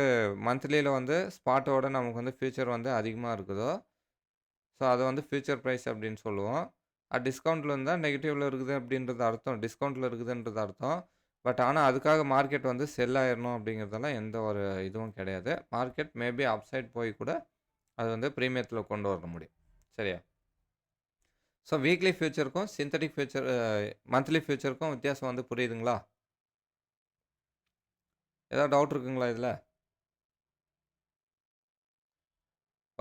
மந்த்லியில வந்து ஸ்பாட்டோட நமக்கு வந்து ஃபியூச்சர் வந்து அதிகமா இருக்குதோ, ஸோ அத வந்து ஃபியூச்சர் பிரைஸ் அப்படின்னு சொல்லுவோம். டிஸ்கவுண்ட்ல இருந்தா நெகட்டிவ்ல இருக்குது அப்படின்றது அர்த்தம். டிஸ்கவுண்ட்ல இருக்குதுன்றது அர்த்தம். பட் ஆனா அதுக்காக மார்க்கெட் வந்து செல் ஆயிரணும் அப்படிங்கிறதெல்லாம் எந்த ஒரு இதுவும் கிடையாது. மார்க்கெட் மேபி அப்சைட் போய் கூட அது வந்து பிரீமியத்தில கொண்டு வர முடியும். சரியா? ஸோ வீக்லி ஃபியூச்சருக்கும் சிந்தெடிக் ஃபியூச்சர் மந்த்லி ஃபியூச்சருக்கும் வித்தியாசம் வந்து புரியுதுங்களா? ஏதாவது டவுட் இருக்குங்களா இதுல?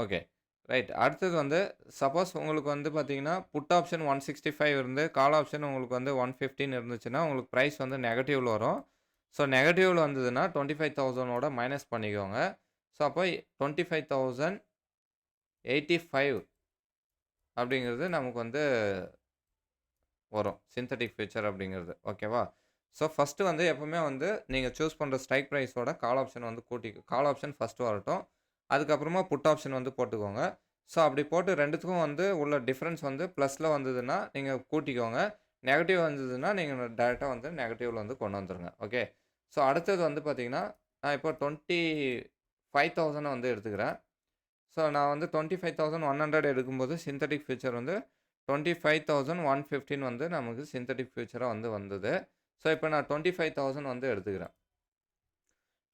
ஓகே. ரைட். அடுத்தது வந்து சப்போஸ் உங்களுக்கு வந்து பார்த்தீங்கன்னா, புட் ஆப்ஷன் 165 இருந்து, கால் ஆப்ஷன் உங்களுக்கு வந்து 115 இருந்துச்சுன்னா, உங்களுக்கு பிரைஸ் வந்து நெகட்டிவ்ல வரும். ஸோ நெகட்டிவ்ல வந்ததுன்னா 25,000ஓட மைனஸ் பண்ணிக்கோங்க. ஸோ அப்போ 25,085 அப்படிங்கிறது நமக்கு வந்து வரும். சிந்தெடிக் ஃபியூச்சர் அப்படிங்கிறது. ஓகேவா? ஸோ ஃபர்ஸ்ட்டு வந்து எப்பவுமே வந்து நீங்க சூஸ் பண்ற ஸ்ட்ரைக் பிரைஸோட கால் ஆப்ஷன் வந்து கால் ஆப்ஷன் ஃபர்ஸ்ட்டு வரட்டும். அதுக்கப்புறமா புட் ஆப்ஷன் வந்து போட்டுக்கோங்க. ஸோ அப்படி போட்டு 2த்துக்கும் வந்து உள்ள டிஃபரன்ஸ் வந்து ப்ளஸ்ல வந்ததுன்னா, நீங்க கூட்டிக்கோங்க. நெகட்டிவ் வந்ததுன்னா, நீங்க டைரக்ட்டா வந்து நெகட்டிவ்ல வந்து கொண்டு வந்துருங்க. ஓகே. ஸோ அடுத்தது வந்து பார்த்தீங்கன்னா, நான் இப்போ 25,000 வந்து எடுத்துக்கிறேன். ஸோ நான் வந்து 25,100 எடுக்கும்போது சிந்தெடிக் ஃபியூச்சர் வந்து 25,115 வந்து நமக்கு சிந்தெடிக் ஃபியூச்சரா வந்து வந்தது. ஸோ இப்போ நான் 25,000 வந்து எடுத்துக்கிறேன்.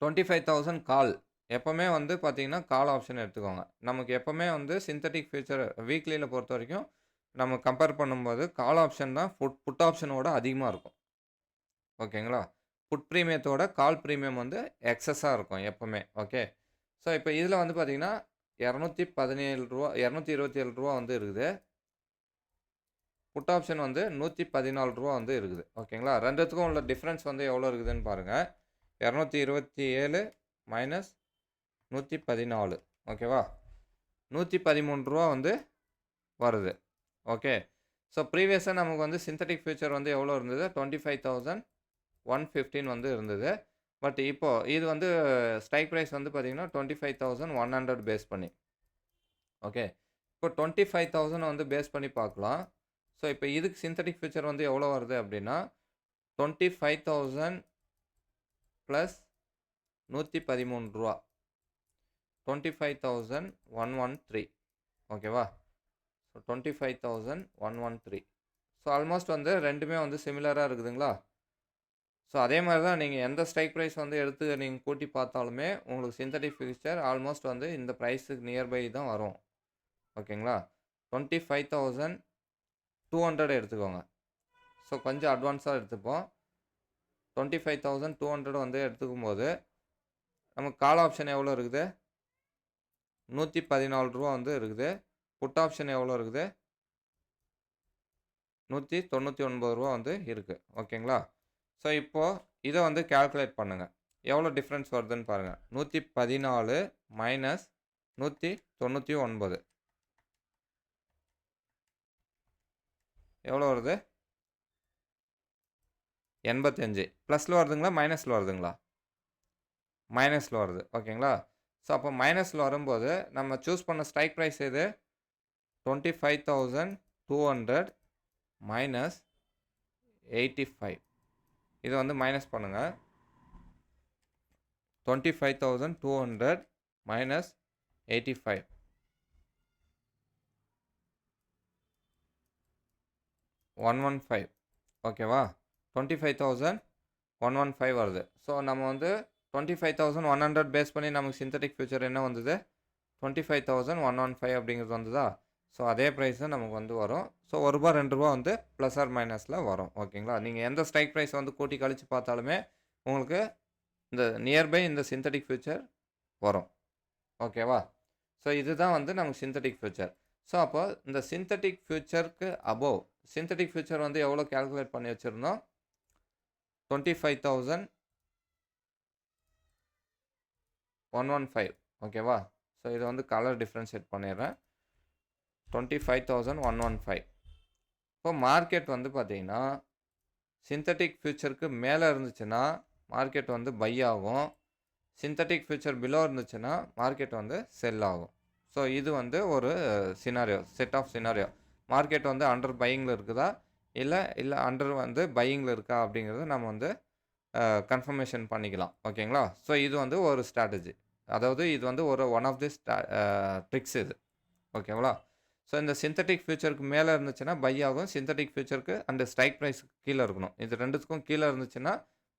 25,000 கால். எப்பவுமே வந்து பார்த்தீங்கன்னா, கால் ஆப்ஷன் எடுத்துக்கோங்க. நமக்கு எப்பவுமே வந்து சிந்தெடிக் ஃபியூச்சர் வீக்லில பொறுத்தவரைக்கும், நம்ம கம்பேர் பண்ணும்போது கால் ஆப்ஷன் தான் புட் ஆப்ஷனோட அதிகமா இருக்கும். ஓகேங்களா? புட் பிரீமியத்தோட கால் பிரீமியம் வந்து எக்ஸஸா இருக்கும் எப்பவுமே. ஓகே. ஸோ இப்போ இதில வந்து பார்த்தீங்கன்னா, ரூ. 217 ரூ. 227 வந்து இருக்குது. புட் ஆப்ஷன் வந்து ரூ. 114 வந்து இருக்குது. ஓகேங்களா? 2த்துக்கும் உள்ள டிஃபரன்ஸ் வந்து எவ்வளோ இருக்குதுன்னு பாருங்க. 227 மைனஸ் 114 ஓகேவா? ரூ. 113 வந்து வருது. ஓகே. ஸோ ப்ரீவியஸா நமக்கு வந்து சிந்தெடிக் ஃபியூச்சர் வந்து எவ்வளோ இருந்தது? 25,115 வந்து இருந்தது. பட் இப்போ இது வந்து ஸ்ட்ரைக் பிரைஸ் வந்து பார்த்தீங்கன்னா, 25,100 பேஸ் பண்ணி. ஓகே. இப்போ 25,000 வந்து பேஸ் பண்ணி பார்க்கலாம். ஸோ இப்போ இதுக்கு சிந்தெடிக் ஃபியூச்சர் வந்து எவ்வளோ வருது அப்படின்னா, 25,000 பிளஸ் ரூ. 113 25,113 ஓகேவா? ஸோ 25,113 ஸோ ஆல்மோஸ்ட் வந்து 2மே வந்து சிமிலரா இருக்குதுங்களா? ஸோ அதே மாதிரி தான் நீங்கள் எந்த ஸ்ட்ரைக் ப்ரைஸ் வந்து எடுத்து நீங்கள் கூட்டி பார்த்தாலுமே உங்களுக்கு சிந்தட்டிக் ஃபியூச்சர் ஆல்மோஸ்ட் வந்து இந்த ப்ரைஸுக்கு நியர்பை தான் வரும். ஓகேங்களா? 25,200 எடுத்துக்கோங்க. ஸோ கொஞ்சம் அட்வான்ஸாக எடுத்துப்போம். 25,200 வந்து எடுத்துக்கும்போது நமக்கு கால் ஆப்ஷன் எவ்வளோ இருக்குது? ரூ. 114 வந்து இருக்குது. புட் ஆப்ஷன் எவ்வளோ இருக்குது? ரூ. 199 வந்து இருக்குது. ஓகேங்களா? ஸோ இப்போது இதை வந்து கால்குலேட் பண்ணுங்கள். எவ்வளோ டிஃப்ரென்ஸ் வருதுன்னு பாருங்கள். 114 மைனஸ் 199 எவ்வளோ வருது? 85. ப்ளஸில் வருதுங்களா மைனஸில் வருதுங்களா? மைனஸில் வருது. ஓகேங்களா? ஸோ அப்போ மைனஸில் வரும்போது நம்ம சூஸ் பண்ண ஸ்ட்ரைக் ப்ரைஸ் எது? 25,200 மைனஸ் 85. இதை வந்து மைனஸ் பண்ணுங்கள். 25,200 மைனஸ் 85 115. ஓகேவா? 25,115 வருது. ஸோ நம்ம வந்து 25,100 பேஸ் பண்ணி நமக்கு சிந்தட்டிக் ஃபியூச்சர் என்ன வந்தது? 25,115 அப்படிங்கிறது வந்ததா? ஸோ அதே ப்ரைஸ் தான் நமக்கு வந்து வரும். ஸோ ரூ. 1 2 வந்து ப்ளஸ் ஆர் மைனஸில் வரும். ஓகேங்களா? நீங்கள் எந்த ஸ்ட்ரைக் ப்ரைஸ் வந்து கூட்டி கழித்து பார்த்தாலுமே உங்களுக்கு இந்த நியர்பை இந்த சிந்தட்டிக் ஃபியூச்சர் வரும். ஓகேவா? ஸோ இதுதான் வந்து நமக்கு சிந்தட்டிக் ஃபியூச்சர். ஸோ அப்போ இந்த சிந்தட்டிக் ஃபியூச்சருக்கு அபோவ் சிந்தட்டிக் ஃபியூச்சர் வந்து எவ்வளோ கால்குலேட் பண்ணி வச்சுருந்தோம்? 25,115. ஓகேவா? ஸோ இதை வந்து கலர் டிஃப்ரென்ஷியேட் பண்ணிடுறேன். 25,115. இப்போ மார்க்கெட் வந்து பார்த்தீங்கன்னா சிந்தட்டிக் ஃபியூச்சருக்கு மேலே இருந்துச்சுன்னா மார்க்கெட் வந்து பை ஆகும். சிந்தட்டிக் ஃபியூச்சர் பிலோ இருந்துச்சுன்னா மார்க்கெட் வந்து செல் ஆகும். ஸோ இது வந்து ஒரு scenario, set of scenario. Market வந்து அண்டர் பையிங்கில் இருக்குதா இல்லை அண்டர் வந்து பையிங்கில் இருக்கா அப்படிங்கிறது நம்ம வந்து கன்ஃபர்மேஷன் பண்ணிக்கலாம். ஓகேங்களா? ஸோ இது வந்து ஒரு ஸ்ட்ராட்டஜி. அதாவது இது வந்து ஒன் ஆஃப் தி ட்ரிக்ஸ் இது. ஓகேங்களா? ஸோ இந்த சிந்தட்டிக் ஃபியூச்சருக்கு மேலே இருந்துச்சுன்னா பை ஆகும். சிந்தட்டிக் ஃபியூச்சருக்கு அண்ட் ஸ்ட்ரைக் ப்ரைஸுக்கு கீழே இருக்கணும். இது ரெண்டுத்துக்கும் கீழே இருந்துச்சுன்னா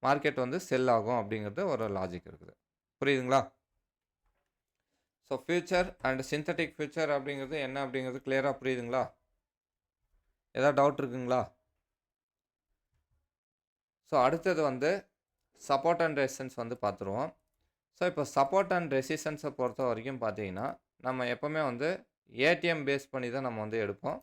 மார்க்கெட் வந்து செல் ஆகும் அப்படிங்கிறது ஒரு லாஜிக் இருக்குது. புரியுதுங்களா? So future and synthetic future அப்படிங்கிறது என்ன அப்படிங்கிறது கிளியராக புரியுதுங்களா? ஏதாவது டவுட் இருக்குங்களா? ஸோ அடுத்தது வந்து சப்போர்ட் அண்ட் ரெசிஸ்டன்ஸ் வந்து பார்த்துருவோம். ஸோ இப்போ சப்போர்ட் அண்ட் ரெசிஸ்டன்ஸை பொறுத்த வரைக்கும் பார்த்தீங்கன்னா நம்ம எப்போவுமே வந்து ஏடிஎம் பேஸ் பண்ணி தான் நம்ம வந்து எடுப்போம்.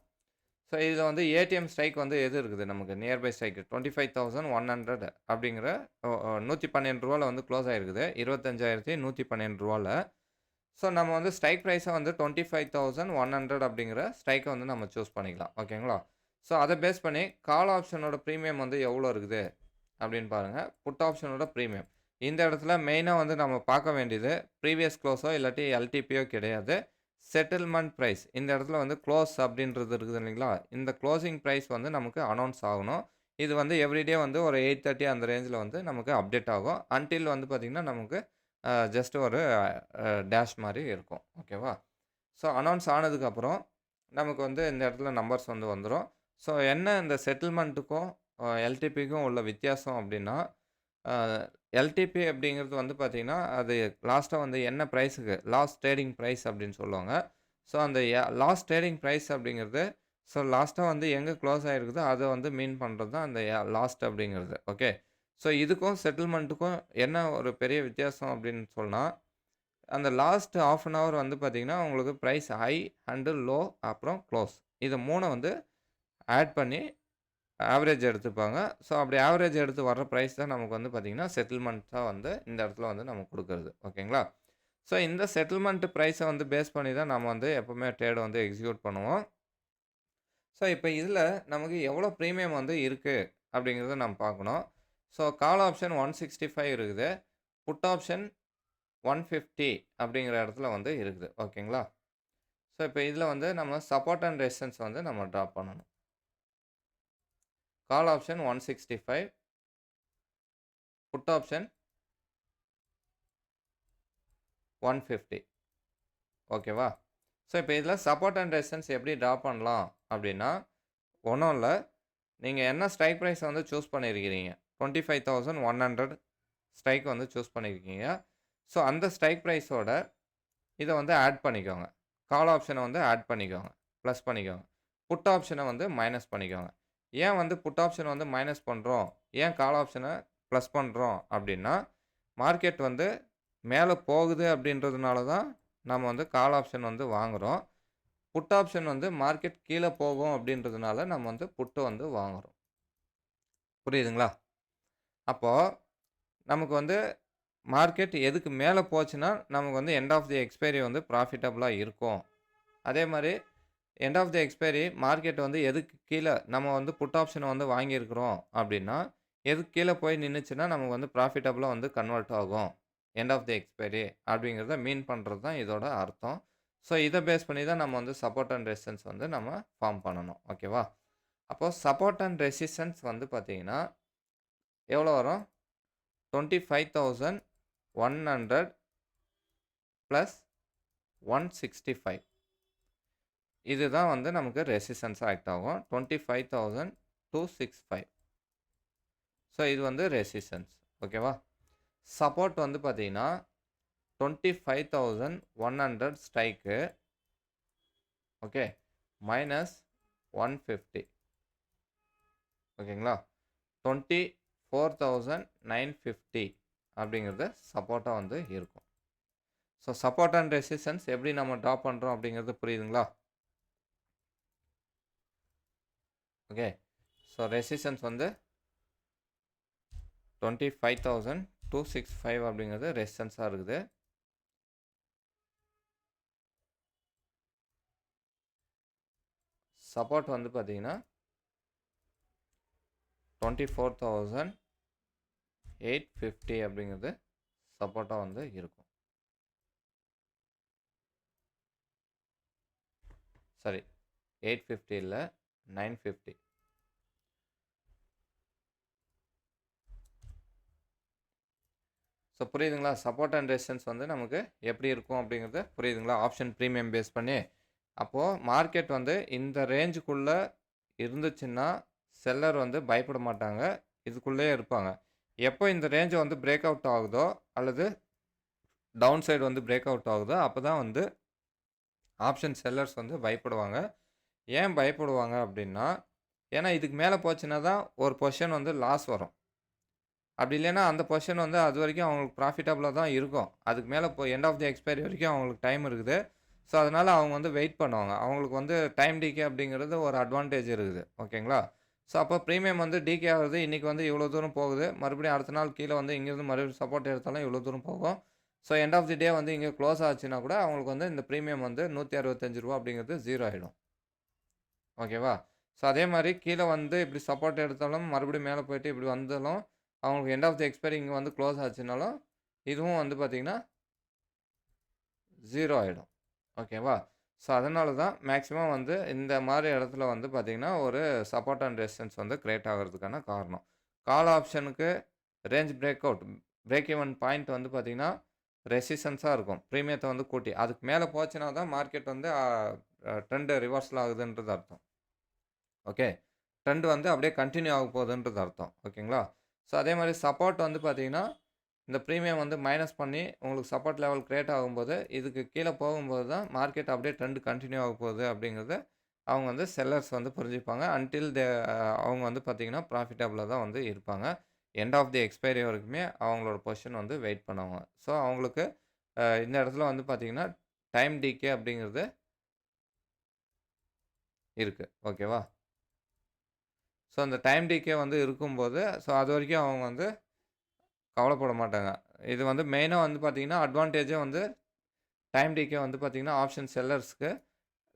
ஸோ இதில் வந்து ஏடிஎம் ஸ்ட்ரைக் வந்து எது இருக்குது நமக்கு நியர்பை ஸ்ட்ரைக்கு 25,100 அப்படிங்கிற ரூ. 112 வந்து க்ளோஸ் ஆகிருக்குது. 25,112. ஸோ நம்ம வந்து ஸ்ட்ரைக் ப்ரைஸை வந்து 25,100 அப்படிங்கிற ஸ்ட்ரைக்கை வந்து நம்ம சூஸ் பண்ணிக்கலாம். ஓகேங்களா? ஸோ அதை பேஸ் பண்ணி கால் ஆப்ஷனோட ப்ரீமியம் வந்து எவ்வளோ இருக்குது அப்படின்னு பாருங்கள். புட் ஆப்ஷனோட ப்ரீமியம் இந்த இடத்துல மெயினாக வந்து நம்ம பார்க்க வேண்டியது ப்ரீவியஸ் க்ளோஸோ இல்லாட்டி எல்டிபியோ கிடையாது. செட்டில்மெண்ட் ப்ரைஸ் இந்த இடத்துல வந்து க்ளோஸ் அப்படின்றது இருக்குது இல்லைங்களா? இந்த க்ளோசிங் ப்ரைஸ் வந்து நமக்கு அனௌன்ஸ் ஆகணும். இது வந்து எவ்ரிடே வந்து ஒரு 8:30 அந்த ரேஞ்சில் வந்து நமக்கு அப்டேட் ஆகும். அன்டில் வந்து பார்த்திங்கன்னா நமக்கு ஜஸ்ட் ஒரு டேஷ் மாதிரி இருக்கும். ஓகேவா? ஸோ அனௌன்ஸ் ஆனதுக்கப்புறம் நமக்கு வந்து இந்த இடத்துல நம்பர்ஸ் வந்து வந்துடும். ஸோ என்ன இந்த செட்டில்மெண்ட்டுக்கும் எல்டிபிக்கும் உள்ள வித்தியாசம் அப்படின்னா எல்டிபி அப்படிங்கிறது வந்து பார்த்திங்கன்னா அது லாஸ்ட்டாக வந்து என்ன ப்ரைஸுக்கு லாஸ்ட் ட்ரேடிங் ப்ரைஸ் அப்படின்னு சொல்லுவாங்க. ஸோ அந்த லாஸ்ட் ட்ரேடிங் ப்ரைஸ் அப்படிங்கிறது ஸோ லாஸ்ட்டாக வந்து எங்கே க்ளோஸ் ஆகிருக்குதோ அதை வந்து மீன் பண்ணுறது தான் அந்த லாஸ்ட் அப்படிங்கிறது. ஓகே. ஸோ இதுக்கும் செட்டில்மெண்ட்டுக்கும் என்ன ஒரு பெரிய வித்தியாசம் அப்படின்னு சொன்னால் அந்த லாஸ்ட் ஆஃப் அன் ஹவர் வந்து பார்த்திங்கன்னா உங்களுக்கு ப்ரைஸ் ஹை அண்டு லோ அப்புறம் க்ளோஸ் இது 3 வந்து ஆட் பண்ணி ஆவரேஜ் எடுத்துப்பாங்க. ஸோ அப்படி ஆவரேஜ் எடுத்து வர்ற ப்ரைஸ் தான் நமக்கு வந்து பார்த்திங்கன்னா செட்டில்மெண்ட்டாக வந்து இந்த இடத்துல வந்து நமக்கு கொடுக்குறது. ஓகேங்களா? ஸோ இந்த செட்டில்மெண்ட் ப்ரைஸை வந்து பேஸ் பண்ணி தான் நம்ம வந்து எப்போவுமே ட்ரேடை வந்து எக்ஸிக்யூட் பண்ணுவோம். ஸோ இப்போ இதில் நமக்கு எவ்வளோ ப்ரீமியம் வந்து இருக்குது அப்படிங்கிறத நம்ம பார்க்கணும். ஸோ கால் ஆப்ஷன் 165 இருக்குது. புட் ஆப்ஷன் 150 அப்படிங்கிற இடத்துல வந்து இருக்குது. ஓகேங்களா? ஸோ இப்போ இதில் வந்து நம்ம சப்போர்ட் அண்ட் ரெசிஸ்டன்ஸ் வந்து நம்ம ட்ரா பண்ணணும். Call option 165, put option 150. ஓகேவா? ஸோ இப்போ இதில் சப்போர்ட் அண்ட் ரெசிஸ்டன்ஸ் எப்படி ட்ரா பண்ணலாம் அப்படின்னா ஒன்றும் இல்லை. நீங்கள் என்ன ஸ்ட்ரைக் ப்ரைஸ் வந்து சூஸ் பண்ணியிருக்கிறீங்க 25,100 ஸ்ட்ரைக் வந்து சூஸ் பண்ணியிருக்கீங்க. ஸோ அந்த ஸ்ட்ரைக் ப்ரைஸோட இதை வந்து ஆட் பண்ணிக்கோங்க. கால் ஆப்ஷனை வந்து ஆட் பண்ணிக்கோங்க, ப்ளஸ் பண்ணிக்கோங்க. புட் ஆப்ஷனை வந்து மைனஸ் பண்ணிக்கோங்க. ஏன் வந்து புட் ஆப்ஷனை வந்து மைனஸ் பண்ணுறோம், ஏன் கால் ஆப்ஷனை ப்ளஸ் பண்ணுறோம் அப்படின்னா, மார்க்கெட் வந்து மேலே போகுது அப்படின்றதுனால தான் நம்ம வந்து கால் ஆப்ஷன் வந்து வாங்குகிறோம். புட் ஆப்ஷன் வந்து மார்க்கெட் கீழே போகும் அப்படின்றதுனால நம்ம வந்து புட்டு வந்து வாங்குகிறோம். புரியுதுங்களா? அப்போது நமக்கு வந்து மார்க்கெட் எதுக்கு மேலே போச்சுன்னா நமக்கு வந்து எண்ட் ஆஃப் தி எக்ஸ்பைரி வந்து ப்ராஃபிட்டபுளாக இருக்கும். அதே மாதிரி end of the expiry market வந்து எதுக்கு கீழே நம்ம வந்து புட் ஆப்ஷனை வந்து வாங்கியிருக்கிறோம் அப்படின்னா, எதுக்கு கீழே போய் நின்றுச்சுன்னா நமக்கு வந்து ப்ராஃபிட்டபுளாக வந்து கன்வெர்ட் ஆகும் எண்ட் ஆஃப் தி எக்ஸ்பைரி அப்படிங்கிறத மீன் பண்ணுறது தான் இதோட அர்த்தம். ஸோ இதை பேஸ் பண்ணி தான் நம்ம வந்து சப்போர்ட் அண்ட் ரெசிஸ்டன்ஸ் வந்து நம்ம ஃபார்ம் பண்ணணும். ஓகேவா? அப்போது சப்போர்ட் அண்ட் ரெசிஸ்டன்ஸ் வந்து பார்த்தீங்கன்னா எவ்வளோ வரும்? 25,100 ப்ளஸ் 165. இதுதான் வந்து நமக்கு ரெசிஸ்டன்ஸ் ஆக்ட் ஆகும். 25,265. ஸோ இது வந்து ரெசிஸ்டன்ஸ். ஓகேவா? சப்போர்ட் வந்து பார்த்தீங்கன்னா 25,100 ஸ்ட்ரைக்கு. Okay, minus 150. ஓகேங்களா? 24,950 அப்படிங்கிறது சப்போர்ட்டாக வந்து இருக்கும். ஸோ சப்போர்ட் அண்ட் ரெசிஸ்டன்ஸ் எப்படி நம்ம ட்ரா பண்ணுறோம் அப்படிங்கிறது புரியுதுங்களா? ஓகே, ஸோ ரெசிஸ்டன்ஸ் வந்து 25,265 அப்படிங்கிறது ரெசிஸ்டன்ஸாக இருக்குது. சப்போர்ட் வந்து பார்த்தீங்கன்னா 24,850 அப்படிங்கிறது சப்போர்ட்டாக வந்து இருக்கும். சரி, 850 இல்லை, 950. ஸோ புரியுதுங்களா? சப்போர்ட் அண்ட் ரெசிஸ்டன்ஸ் வந்து நமக்கு எப்படி இருக்கும் அப்படிங்கிறது புரியுதுங்களா? ஆப்ஷன் ப்ரீமியம் பேஸ் பண்ணி. அப்போது மார்க்கெட் வந்து இந்த ரேஞ்சுக்குள்ளே இருந்துச்சுன்னா செல்லர் வந்து பயப்பட மாட்டாங்க, இதுக்குள்ளேயே இருப்பாங்க. எப்போ இந்த ரேஞ்சை வந்து பிரேக் அவுட் ஆகுதோ அல்லது டவுன் சைடு வந்து பிரேக் அவுட் ஆகுதோ அப்போ தான் வந்து ஆப்ஷன் செல்லர்ஸ் வந்து பயப்படுவாங்க. ஏன் பயப்படுவாங்க அப்படின்னா, ஏன்னா இதுக்கு மேலே போச்சுன்னா தான் ஒரு பொசிஷன் வந்து லாஸ் வரும். அப்படி இல்லைன்னா அந்த பொசிஷன் வந்து அது வரைக்கும் அவங்களுக்கு ப்ராஃபிட்டபுளாக தான் இருக்கும். அதுக்கு மேலே எண்ட் ஆஃப் தி எக்ஸ்பைரி வரைக்கும் அவங்களுக்கு டைம் இருக்குது. ஸோ அதனால் அவங்க வந்து வெயிட் பண்ணுவாங்க. அவங்களுக்கு வந்து டைம் டிகே அப்படிங்கிறது ஒரு அட்வான்டேஜ் இருக்குது. ஓகேங்களா? ஸோ அப்போ ப்ரீமியம் வந்து டிகே ஆகுது. இன்றைக்கி வந்து இவ்வளோ தூரம் போகுது. மறுபடியும் அடுத்த நாள் கீழே வந்து இங்கேருந்து மறுபடியும் சப்போர்ட் எடுத்தாலும் இவ்வளோ தூரம் போகும். ஸோ எண்ட் ஆஃப் தி டே வந்து இங்கே க்ளோஸ் ஆச்சுன்னா கூட அவங்களுக்கு வந்து இந்த ப்ரீமியம் வந்து ₹165 அப்படிங்கிறது 0 ஆகிடும். ஓகேவா? ஸோ அதே மாதிரி கீழே வந்து இப்படி சப்போர்ட் எடுத்தாலும் மறுபடியும் மேலே போயிட்டு இப்படி வந்தாலும் அவங்களுக்கு எண்ட் ஆஃப் தி எக்ஸ்பைரி இங்கே வந்து க்ளோஸ் ஆச்சுனாலும் இதுவும் வந்து பார்த்திங்கன்னா 0 ஆகிடும். ஓகேவா? ஸோ அதனால தான் மேக்ஸிமம் வந்து இந்த மாதிரி இடத்துல வந்து பார்த்திங்கன்னா ஒரு சப்போர்ட் அண்ட் ரெசிஸ்டன்ஸ் வந்து கிரியேட் ஆகிறதுக்கான காரணம். கால் ஆப்ஷனுக்கு range break out break even point வந்து பார்த்திங்கன்னா ரெசிஸ்டன்ஸாக இருக்கும். ப்ரீமியத்தை வந்து கூட்டி அதுக்கு மேலே போச்சுன்னா தான் மார்க்கெட் வந்து ட்ரெண்டு ரிவர்ஸில் ஆகுதுன்றது அர்த்தம். ஓகே, ட்ரெண்ட் வந்து அப்படியே கண்டினியூ ஆக போகுதுன்றது அர்த்தம். ஓகேங்களா? ஸோ அதே மாதிரி சப்போர்ட் வந்து பார்த்தீங்கன்னா இந்த ப்ரீமியம் வந்து மைனஸ் பண்ணி உங்களுக்கு சப்போர்ட் லெவல் கிரியேட் ஆகும்போது இதுக்கு கீழே போகும்போது தான் மார்க்கெட் அப்படியே ட்ரெண்ட் கண்டினியூ ஆக போகுது அப்படிங்கிறத அவங்க வந்து செல்லர்ஸ் வந்து புரிஞ்சுப்பாங்க. அன்டில் அவங்க வந்து பார்த்திங்கன்னா ப்ராஃபிட்டபுளாக தான் வந்து இருப்பாங்க. எண்ட் ஆஃப் தி எக்ஸ்பைரி வரைக்குமே அவங்களோட பொசிஷன் வந்து வெயிட் பண்ணுவாங்க. ஸோ அவங்களுக்கு இந்த இடத்துல வந்து பார்த்திங்கன்னா டைம் டிகே அப்படிங்கிறது இருக்குது. ஓகேவா? ஸோ அந்த டைம் டிகே வந்து இருக்கும்போது ஸோ அது வரைக்கும் அவங்க வந்து கவலைப்பட மாட்டாங்க. இது வந்து மெயினாக வந்து பார்த்திங்கன்னா அட்வான்டேஜே வந்து டைம் டிகே வந்து பார்த்திங்கன்னா ஆப்ஷன் செல்லர்ஸ்க்கு,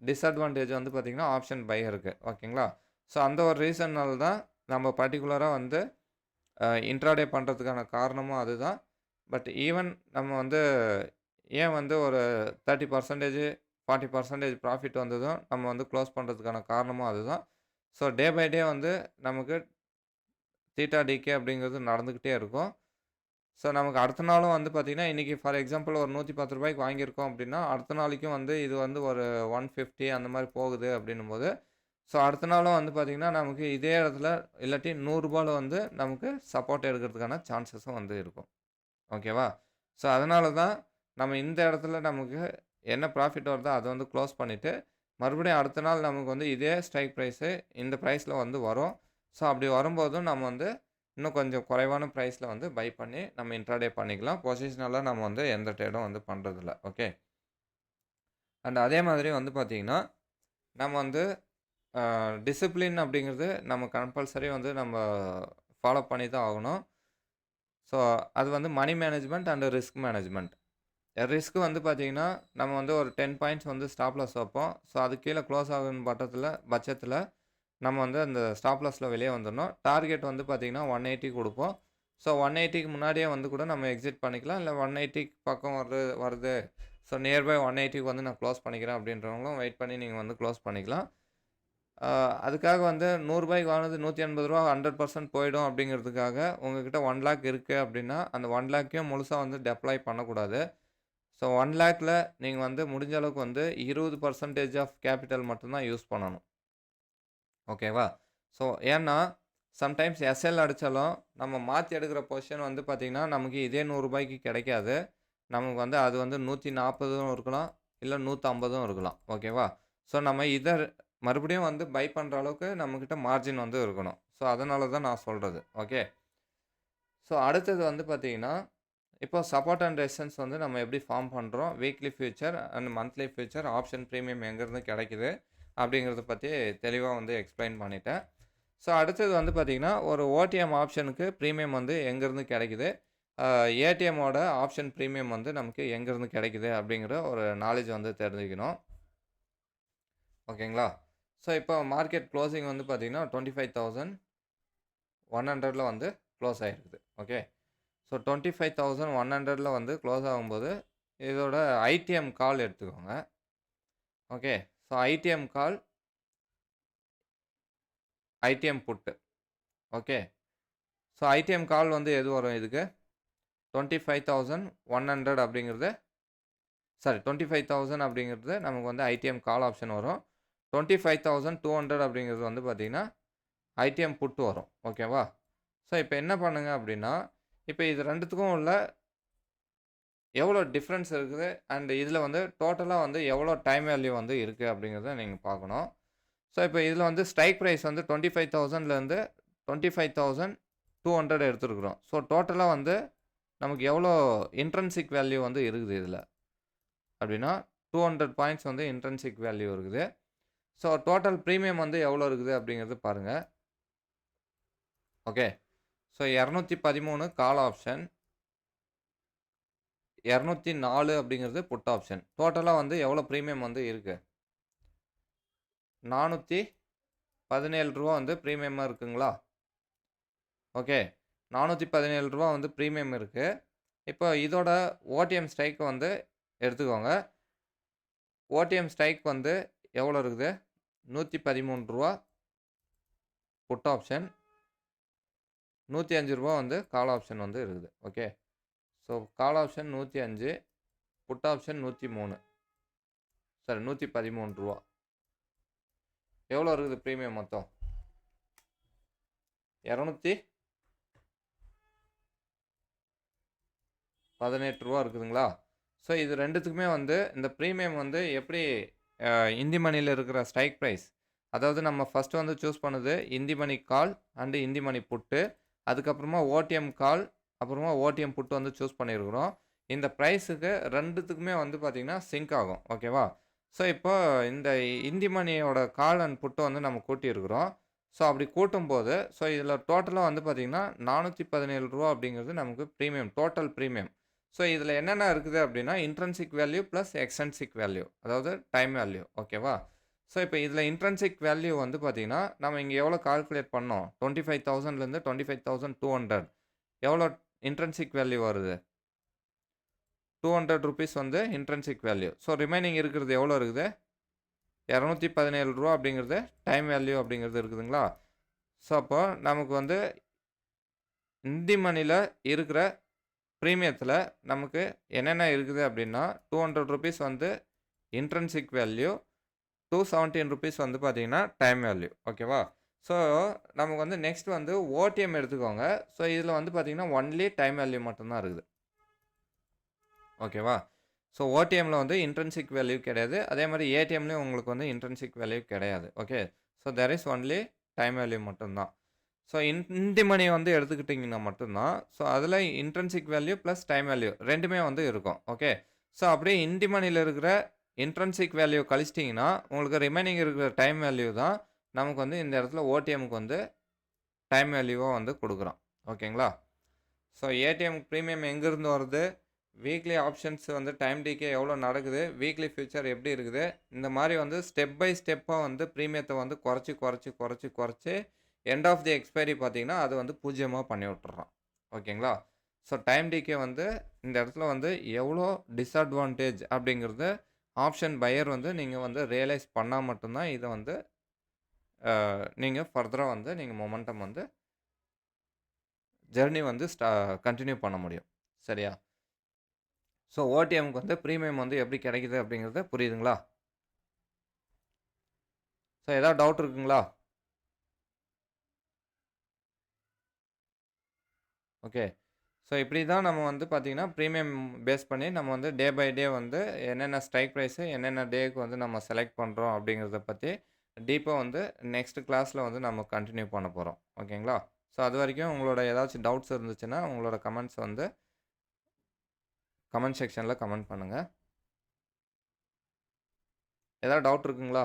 டிஸ்அட்வான்டேஜ் வந்து பார்த்திங்கன்னா ஆப்ஷன் பையருக்கு. ஓகேங்களா? ஸோ அந்த ஒரு ரீசன்னால தான் நம்ம பர்டிகுலராக வந்து இன்ட்ராடே பண்ணுறதுக்கான காரணமும் அதுதான். பட் ஈவன் நம்ம வந்து ஏன் வந்து ஒரு 30%, 40% ப்ராஃபிட் வந்ததும் நம்ம வந்து க்ளோஸ் பண்ணுறதுக்கான காரணமும் அதுதான். ஸோ டே பை டே வந்து நமக்கு தீட்டா டிகே அப்படிங்கிறது நடந்துக்கிட்டே இருக்கும். ஸோ நமக்கு அடுத்த நாளும் வந்து பார்த்திங்கன்னா இன்றைக்கி ஃபார் எக்ஸாம்பிள் ஒரு ₹110 வாங்கியிருக்கோம் அப்படின்னா அடுத்த நாளைக்கும் வந்து இது வந்து ஒரு 150 அந்த மாதிரி போகுது அப்படின்னும்போது ஸோ அடுத்த நாளும் வந்து பார்த்தீங்கன்னா, நமக்கு இதே இடத்துல இல்லாட்டி ரூ. 100ல வந்து நமக்கு சப்போர்ட் எடுக்கிறதுக்கான சான்சஸும் வந்து இருக்கும். ஓகேவா? ஸோ அதனால தான் நம்ம இந்த இடத்துல நமக்கு என்ன ப்ராஃபிட் வருதோ அத வந்து குளோஸ் பண்ணிட்டு, மறுபடியும் அடுத்த நாள் நமக்கு வந்து இதே ஸ்ட்ரைக் பிரைஸு இந்த பிரைஸ்ல வந்து வரும். ஸோ அப்படி வரும்போதும் நம்ம வந்து இன்னும் கொஞ்சம் குறைவான பிரைஸ்ல வந்து பை பண்ணி நம்ம இன்ட்ராடே பண்ணிக்கலாம். பொசிஷனலா நம்ம வந்து எந்த ட்ரேடும் வந்து பண்றதில்ல. ஓகே. அண்ட் அதே மாதிரி வந்து பார்த்தீங்கன்னா, நம்ம வந்து டிசிப்ளின் அப்படிங்கிறது நம்ம கம்பல்சரி வந்து நம்ம ஃபாலோ பண்ணி தான் ஆகணும். ஸோ அது வந்து money management and risk management. Risk வந்து பார்த்தீங்கன்னா, நம்ம வந்து ஒரு 10 பாயிண்ட்ஸ் வந்து ஸ்டாப் லாஸ் வைப்போம். ஸோ அதுக்கு கீழ குளோஸ் ஆகும் பட்சத்தில நம்ம வந்து அந்த ஸ்டாப் லாஸ்ல வெளியே வந்துரணும். டார்கெட் வந்து பார்த்தீங்கன்னா 180 குடுப்போம். ஸோ 180க்கு முன்னாடியே வந்து கூட நம்ம எக்ஸிட் பண்ணிக்கலாம். இல்ல 180க்கு பக்கம் வருது. ஸோ நியர்பை 180க்கு வந்து நான் குளோஸ் பண்ணிக்கிறேன் அப்படின்றவங்களும் வெயிட் பண்ணி நீங்க வந்து குளோஸ் பண்ணிக்கலாம். அதுக்காக வந்து ரூ. 100க்கு வாங்குனது ரூ. 180 100% போயிடும் அப்படிங்கிறதுக்காக உங்ககிட்ட 1,00,000 இருக்கு அப்படின்னா, அந்த 1,00,000யும் முழுசா வந்து டெப்ளாய் பண்ணக்கூடாது. ஸோ 1,00,000ல நீங்க வந்து முடிஞ்ச அளவுக்கு வந்து 20% ஆஃப் கேப்பிட்டல் மட்டும் தான் யூஸ் பண்ணணும். ஓகேவா? ஸோ ஏன்னா, சம்டைம்ஸ் எஸ்எல் அடிச்சாலும் நம்ம மாத்தி எடுக்கிற பொசிஷன் வந்து பார்த்தீங்கன்னா, நமக்கு இதே ரூ. 100க்கு கிடைக்காது. நமக்கு வந்து அது வந்து 140ம் இருக்கலாம். இல்ல 150ம் இருக்கலாம். ஓகேவா? ஸோ நம்ம இத மறுபடியும் வந்து பை பண்ற அளவுக்கு நம்மகிட்ட மார்ஜின் வந்து இருக்கணும். ஸோ அதனால தான் நான் சொல்றது. ஓகே. ஸோ அடுத்தது வந்து பார்த்தீங்கன்னா, இப்போ சப்போர்ட் அண்ட் ரெசிஸ்டன்ஸ் வந்து நம்ம எப்படி ஃபார்ம் பண்றோம்? Weekly future and monthly future option premium எங்கேருந்து கிடைக்குது? அப்படிங்கிறத பத்தி தெளிவா வந்து எக்ஸ்ப்ளைன் பண்ணிட்டேன். ஸோ அடுத்தது வந்து பார்த்தீங்கன்னா, ஒரு ஓடிஎம் ஆப்ஷனுக்கு பிரீமியம் வந்து எங்கேருந்து கிடைக்குது? ஏடிஎம்மோட ஆப்ஷன் பிரீமியம் வந்து நமக்கு எங்கேருந்து கிடைக்குது? அப்படிங்கிற ஒரு நாலேட்ஜ் வந்து தெரிஞ்சுக்கணும். ஓகேங்களா? ஸோ இப்போ மார்க்கெட் குளோசிங் வந்து பார்த்தீங்கன்னா, 25,100ல வந்து குளோஸ் ஆயிருக்குது. ஓகே. ஸோ 25,100ல வந்து குளோஸ் ஆகும்போது, இதோட ஐடிஎம் கால் எடுத்துக்கோங்க. Okay. So ITM call, ITM put. Okay. So ITM call வந்து எது வரும் இதுக்கு? 25,100 அப்படிங்கிறது 25,000 அப்படிங்கிறது நமக்கு வந்து ஐடிஎம் கால் ஆப்ஷன் வரும். 25,200 அப்படிங்கிறது வந்து பார்த்தீங்கன்னா, ஐடிஎம் புட் வரும். ஓகேவா? ஸோ இப்போ என்ன பண்ணுங்க அப்படின்னா, இப்போ இது 2த்துக்கும் உள்ள எவ்வளோ டிஃபரன்ஸ் இருக்குது அண்ட் இதில வந்து டோட்டலா வந்து எவ்வளோ டைம் வேல்யூ வந்து இருக்கு அப்படிங்கிறத நீங்க பார்க்கணும். ஸோ இப்போ இதில வந்து ஸ்ட்ரைக் பிரைஸ் வந்து 25,000லேருந்து 25,200 எடுத்திருக்கிறோம். ஸோ டோட்டலா வந்து நமக்கு எவ்வளோ இன்ட்ரின்சிக் வேல்யூ வந்து இருக்குது இதில அப்படின்னா, 200 பாயிண்ட்ஸ் வந்து இன்ட்ரின்சிக் வேல்யூ இருக்குது. ஸோ டோட்டல் பிரீமியம் வந்து எவ்வளோ இருக்குது அப்படிங்கிறது பாருங்க. ஓகே. ஸோ 213 கால் ஆப்ஷன், 204 அப்படிங்கிறது புட் ஆப்ஷன். டோட்டலா வந்து எவ்வளோ பிரீமியம் வந்து இருக்கு? ரூ. 417 வந்து பிரீமியமா இருக்குங்களா? ஓகே. ரூ. 417 வந்து பிரீமியம் இருக்கு. இப்போ இதோட ஓடிஎம் ஸ்ட்ரைக் வந்து எடுத்துக்கோங்க. ஓடிஎம் ஸ்ட்ரைக் வந்து எவ்வளோ இருக்குது? ரூ. 113 புட் ஆப்ஷன், ரூ. 105 வந்து கால் ஆப்ஷன் வந்து இருக்குது. Okay. So call option 105, put option 103. Sorry ரூ. 113. எவ்வளோ இருக்குது பிரீமியம் மொத்தம்? ரூ. 218 இருக்குதுங்களா? ஸோ இது 2த்துக்குமே வந்து இந்த பிரீமியம் வந்து எப்படி இந்தி மணில இருக்கிற ஸ்ட்ரைக் பிரைஸ், அதாவது நம்ம ஃபர்ஸ்ட் வந்து சூஸ் பண்ணது இந்தி மணி கால் அண்ட் இந்தி மணி புட்டு. அதுக்கப்புறமா ஓடிஎம் கால், அப்புறமா ஓடிஎம் புட் வந்து சூஸ் பண்ணியிருக்கிறோம். இந்த பிரைஸுக்கு 2த்துக்குமே வந்து பார்த்தீங்கன்னா சிங்க் ஆகும். ஓகேவா? ஸோ இப்போ இந்த இந்தி மணியோட கால் அண்ட் புட்ட வந்து நம்ம கூட்டியிருக்கிறோம். ஸோ அப்படி கூட்டும்போது, ஸோ இதில டோட்டலா வந்து பார்த்தீங்கன்னா, ரூ. 417 அப்படிங்கிறது நமக்கு பிரீமியம், டோட்டல் பிரீமியம். ஸோ இதில என்னென்ன இருக்குது அப்படின்னா, intrinsic value plus extrinsic value. அதாவது டைம் வேல்யூ. ஓகேவா? ஸோ இப்போ இதில இன்ட்ரின்சிக் வேல்யூ வந்து பார்த்தீங்கன்னா, நம்ம இங்க எவ்வளோ கால்குலேட் பண்ணோம்? 25,000லேருந்து 25,200 எவ்வளோ இன்ட்ரின்சிக் வேல்யூ வருது? ₹200 வந்து இன்ட்ரின்சிக் வேல்யூ. ஸோ ரிமைனிங் இருக்கிறது எவ்வளோ இருக்குது? ரூ. 217 அப்படிங்கிறது டைம் வேல்யூ அப்படிங்கிறது இருக்குதுங்களா? ஸோ அப்போ நமக்கு வந்து இந்தி மணில இருக்கிற பிரீமியத்தில நமக்கு என்னென்ன இருக்குது அப்படின்னா, ₹200 வந்து இன்ட்ரின்சிக் வேல்யூ, ₹217 வந்து பார்த்தீங்கன்னா டைம் வேல்யூ. ஓகேவா? ஸோ நமக்கு வந்து நெக்ஸ்ட் வந்து ஓடிஎம் எடுத்துக்கோங்க. ஸோ இதில வந்து பார்த்தீங்கன்னா ஒன்லி டைம் வேல்யூ மட்டும் தான் இருக்குது. ஓகேவா? ஸோ ஓடிஎம்ல வந்து இன்ட்ரின்சிக் வேல்யூ கிடையாது. அதே மாரி ஏடிஎம்லயும் உங்களுக்கு வந்து இன்ட்ரின்சிக் வேல்யூ கிடையாது. Okay. So there is only time value மட்டும் தான். ஸோ இன் தி மனி வந்து எடுத்துக்கிட்டீங்கன்னா மட்டும் தான். ஸோ அதில intrinsic value plus time value 2மே வந்து இருக்கும். ஓகே. ஸோ அப்படியே இன் தி மனில இருக்கிற இன்ட்ரின்சிக் வேல்யூ கழிச்சிட்டீங்கன்னா, உங்களுக்கு ரிமைனிங் இருக்கிற டைம் வேல்யூ தான் நமக்கு வந்து இந்த இடத்துல ஓடிஎம்க்கு வந்து டைம் வேல்யூவா வந்து குடுக்குறோம். ஓகேங்களா? ஸோ ஏடிஎம் பிரீமியம் எங்கேருந்து வருது? வீக்லி ஆப்ஷன்ஸ் வந்து டைம் டிகே எவ்வளோ நடக்குது? வீக்லி ஃபியூச்சர் எப்படி இருக்குது? இந்த மாரி வந்து ஸ்டெப் பை ஸ்டெப்பா வந்து பிரீமியத்த வந்து குறைச்சு எண்ட் ஆஃப் தி எக்ஸ்பைரி பார்த்தீங்கன்னா, அது வந்து 0மா பண்ணி விட்டுர்றோம். ஓகேங்களா? ஸோ டைம் டிகே வந்து இந்த இடத்துல வந்து எவ்வளோ டிஸ்அட்வான்டேஜ் அப்படிங்கிறது ஆப்ஷன் பையர் வந்து நீங்க வந்து ரியலைஸ் பண்ணா மட்டும் தான் இத வந்து நீங்க ஃபர்தரா வந்து நீங்க மொமெண்டம் வந்து ஜர்னி வந்து கன்டின்யூ பண்ண முடியும். சரியா? ஸோ ஓடிஎம்க்கு வந்து பிரீமியம் வந்து எப்படி கிடைக்குது அப்படிங்கிறது புரியுதுங்களா? ஸோ ஏதாவது டவுட் இருக்குங்களா? ஓகே. ஸோ இப்படி தான் நம்ம வந்து பார்த்தீங்கன்னா, பிரீமியம் பேஸ் பண்ணி நம்ம வந்து டே பை டே வந்து என்னென்ன ஸ்ட்ரைக் பிரைஸு, என்னென்ன டேக்கு வந்து நம்ம செலக்ட் பண்றோம் அப்படிங்கிறத பத்தி டீப்பா வந்து நெக்ஸ்ட் கிளாஸ்ல வந்து நம்ம கன்டின்யூ பண்ண போறோம். ஓகேங்களா? ஸோ அதுவரைக்கும் உங்களோட ஏதாச்சும் டவுட்ஸ் இருந்துச்சுன்னா, உங்களோட கமெண்ட்ஸ் வந்து கமெண்ட் செக்ஷன்ல கமெண்ட் பண்ணுங்க. ஏதாவது டவுட் இருக்குங்களா?